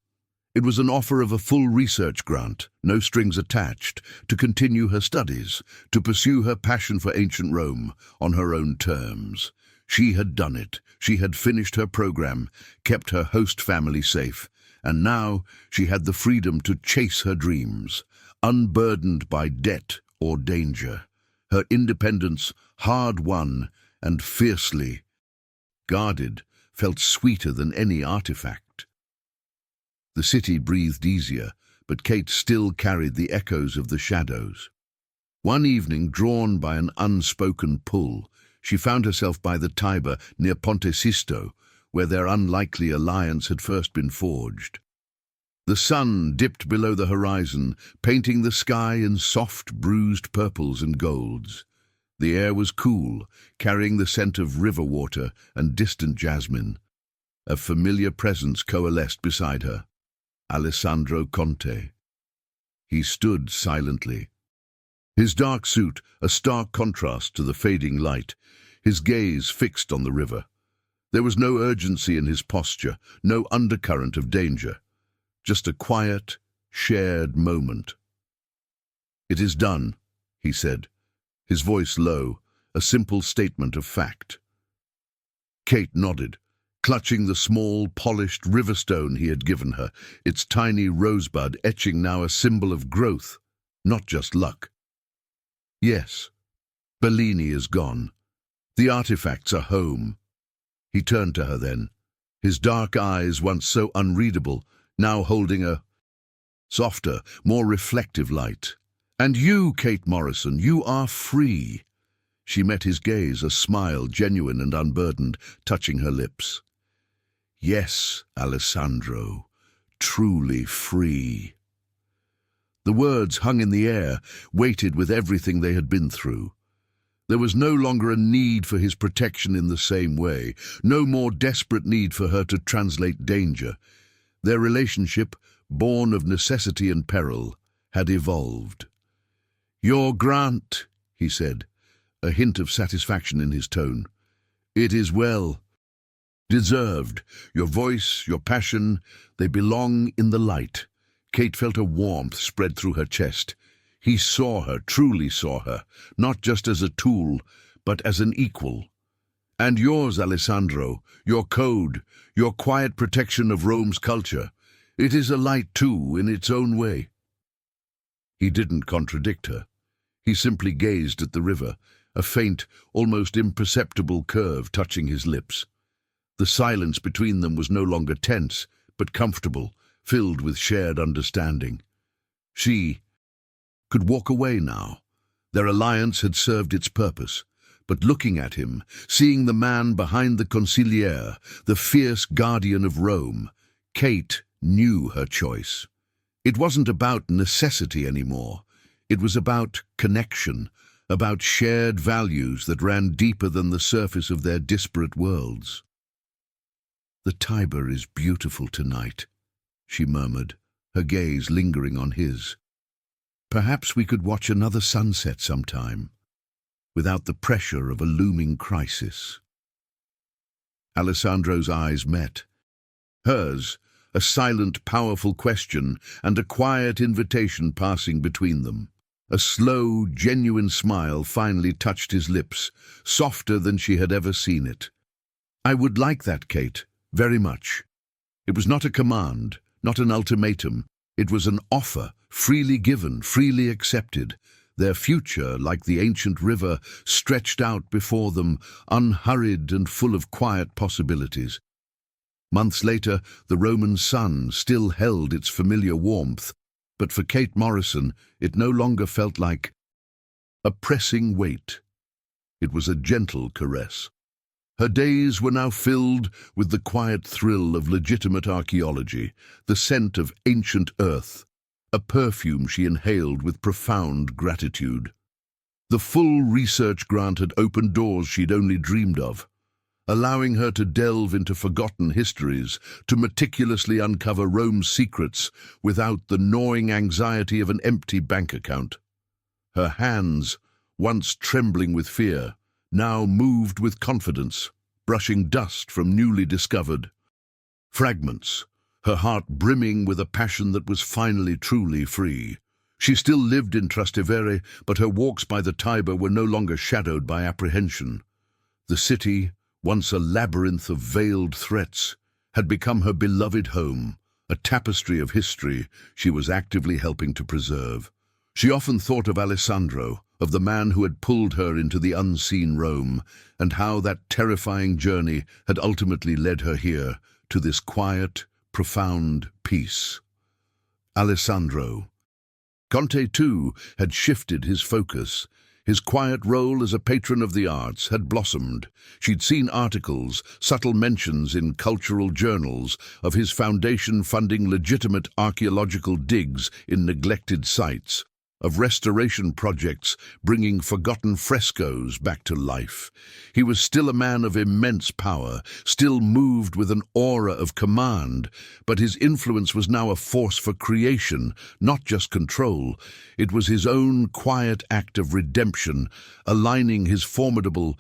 It was an offer of a full research grant, no strings attached, to continue her studies, to pursue her passion for ancient Rome on her own terms. She had done it. She had finished her program, kept her host family safe, and now she had the freedom to chase her dreams, unburdened by debt or danger. Her independence, hard-won and fiercely guarded, felt sweeter than any artifact. The city breathed easier, but Kate still carried the echoes of the shadows. One evening, drawn by an unspoken pull, she found herself by the Tiber near Ponte Sisto, where their unlikely alliance had first been forged. The sun dipped below the horizon, painting the sky in soft, bruised purples and golds. The air was cool, carrying the scent of river water and distant jasmine. A familiar presence coalesced beside her. Alessandro Conte. He stood silently. His dark suit, a stark contrast to the fading light, his gaze fixed on the river. There was no urgency in his posture, no undercurrent of danger. Just a quiet, shared moment. "It is done," he said, his voice low, a simple statement of fact. Kate nodded, clutching the small, polished riverstone he had given her, its tiny rosebud etching now a symbol of growth, not just luck. "Yes, Bellini is gone. The artifacts are home." He turned to her then, his dark eyes, once so unreadable, now holding a softer, more reflective light. "And you, Kate Morrison, you are free." She met his gaze, a smile, genuine and unburdened, touching her lips. "Yes, Alessandro, truly free." The words hung in the air, weighted with everything they had been through. There was no longer a need for his protection in the same way, no more desperate need for her to translate danger. Their relationship, born of necessity and peril, had evolved. "Your grant," he said, a hint of satisfaction in his tone. "It is well deserved. Your voice, your passion, they belong in the light." Kate felt a warmth spread through her chest. He saw her, truly saw her, not just as a tool, but as an equal. "And yours, Alessandro, your code, your quiet protection of Rome's culture. It is a light, too, in its own way." He didn't contradict her. He simply gazed at the river, a faint, almost imperceptible curve touching his lips. The silence between them was no longer tense, but comfortable, filled with shared understanding. She could walk away now. Their alliance had served its purpose. But looking at him, seeing the man behind the consigliere, the fierce guardian of Rome, Kate knew her choice. It wasn't about necessity anymore. It was about connection, about shared values that ran deeper than the surface of their disparate worlds. "The Tiber is beautiful tonight," she murmured, her gaze lingering on his. "Perhaps we could watch another sunset sometime, without the pressure of a looming crisis." Alessandro's eyes met. Hers, a silent, powerful question and a quiet invitation passing between them. A slow, genuine smile finally touched his lips, softer than she had ever seen it. "I would like that, Kate, very much." It was not a command, not an ultimatum. It was an offer, freely given, freely accepted. Their future, like the ancient river, stretched out before them, unhurried and full of quiet possibilities. Months later, the Roman sun still held its familiar warmth, but for Kate Morrison, it no longer felt like a pressing weight. It was a gentle caress. Her days were now filled with the quiet thrill of legitimate archaeology, the scent of ancient earth, a perfume she inhaled with profound gratitude. The full research grant had opened doors she'd only dreamed of, allowing her to delve into forgotten histories, to meticulously uncover Rome's secrets without the gnawing anxiety of an empty bank account. Her hands, once trembling with fear, now moved with confidence, brushing dust from newly discovered fragments, her heart brimming with a passion that was finally truly free. She still lived in Trastevere, but her walks by the Tiber were no longer shadowed by apprehension. The city, once a labyrinth of veiled threats, had become her beloved home, a tapestry of history she was actively helping to preserve. She often thought of Alessandro, of the man who had pulled her into the unseen Rome, and how that terrifying journey had ultimately led her here, to this quiet, profound peace. Alessandro. Conte, too, had shifted his focus. His quiet role as a patron of the arts had blossomed. She'd seen articles, subtle mentions in cultural journals, of his foundation funding legitimate archaeological digs in neglected sites, of restoration projects bringing forgotten frescoes back to life. He was still a man of immense power, still moved with an aura of command, but his influence was now a force for creation, not just control. It was his own quiet act of redemption, aligning his formidable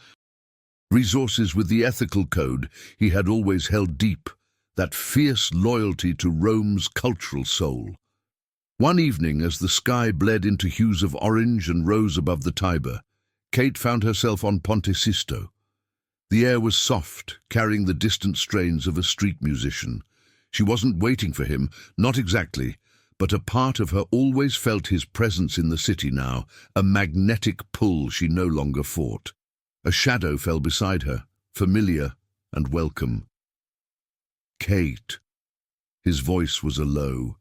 resources with the ethical code he had always held deep, that fierce loyalty to Rome's cultural soul. One evening, as the sky bled into hues of orange and rose above the Tiber, Kate found herself on Ponte Sisto. The air was soft, carrying the distant strains of a street musician. She wasn't waiting for him, not exactly, but a part of her always felt his presence in the city now, a magnetic pull she no longer fought. A shadow fell beside her, familiar and welcome. "Kate." His voice was a low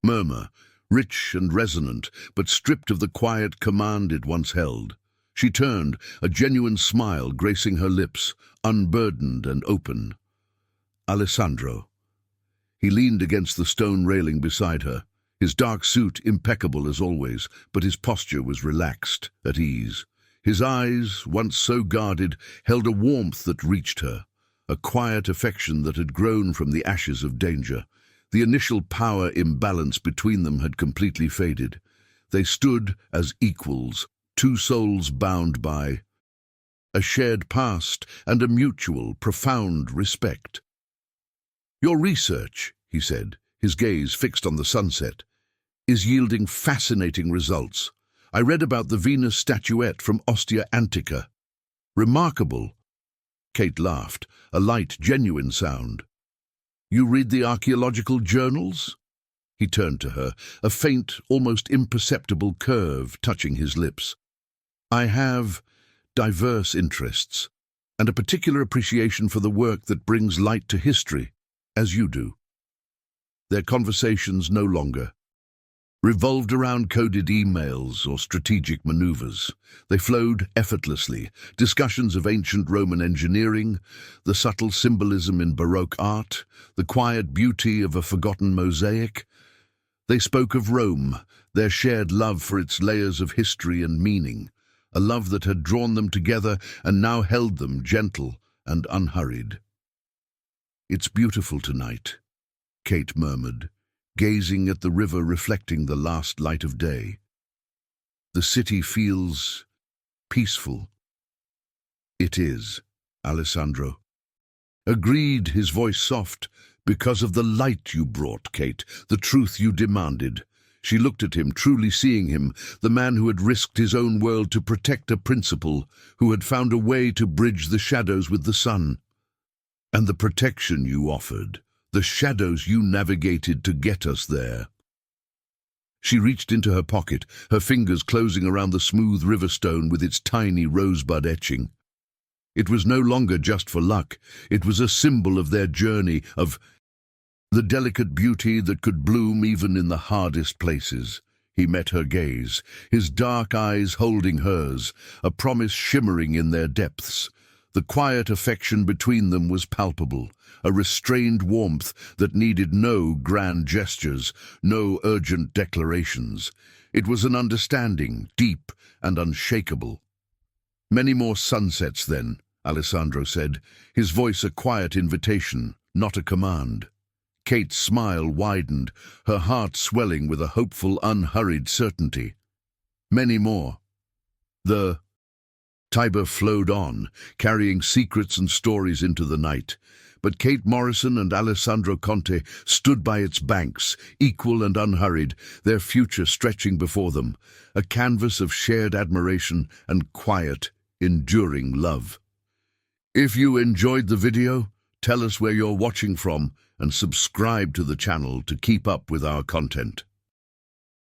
murmur, rich and resonant, but stripped of the quiet command it once held. She turned, a genuine smile gracing her lips, unburdened and open. "Alessandro." He leaned against the stone railing beside her, his dark suit impeccable as always, but his posture was relaxed, at ease. His eyes, once so guarded, held a warmth that reached her, a quiet affection that had grown from the ashes of danger. The initial power imbalance between them had completely faded. They stood as equals, two souls bound by a shared past and a mutual, profound respect. "Your research," he said, his gaze fixed on the sunset, "is yielding fascinating results. I read about the Venus statuette from Ostia Antica. Remarkable." Kate laughed, a light, genuine sound. "You read the archaeological journals?" He turned to her, a faint, almost imperceptible curve touching his lips. "I have diverse interests, and a particular appreciation for the work that brings light to history, as you do." Their conversations no longer revolved around coded emails or strategic maneuvers. They flowed effortlessly, discussions of ancient Roman engineering, the subtle symbolism in Baroque art, the quiet beauty of a forgotten mosaic. They spoke of Rome, their shared love for its layers of history and meaning, a love that had drawn them together and now held them gentle and unhurried. "It's beautiful tonight," Kate murmured, gazing at the river reflecting the last light of day. "The city feels peaceful." "It is," Alessandro agreed, his voice soft. "Because of the light you brought, Kate, the truth you demanded." She looked at him, truly seeing him, the man who had risked his own world to protect a principle, who had found a way to bridge the shadows with the sun. "And the protection you offered, the shadows you navigated to get us there." She reached into her pocket, her fingers closing around the smooth river stone with its tiny rosebud etching. It was no longer just for luck, it was a symbol of their journey, of the delicate beauty that could bloom even in the hardest places. He met her gaze, his dark eyes holding hers, a promise shimmering in their depths. The quiet affection between them was palpable, a restrained warmth that needed no grand gestures, no urgent declarations. It was an understanding, deep and unshakable. "Many more sunsets, then," Alessandro said, his voice a quiet invitation, not a command. Kate's smile widened, her heart swelling with a hopeful, unhurried certainty. "Many more." The Tiber flowed on, carrying secrets and stories into the night. But Kate Morrison and Alessandro Conte stood by its banks, equal and unhurried, their future stretching before them, a canvas of shared admiration and quiet, enduring love. If you enjoyed the video, tell us where you're watching from and subscribe to the channel to keep up with our content.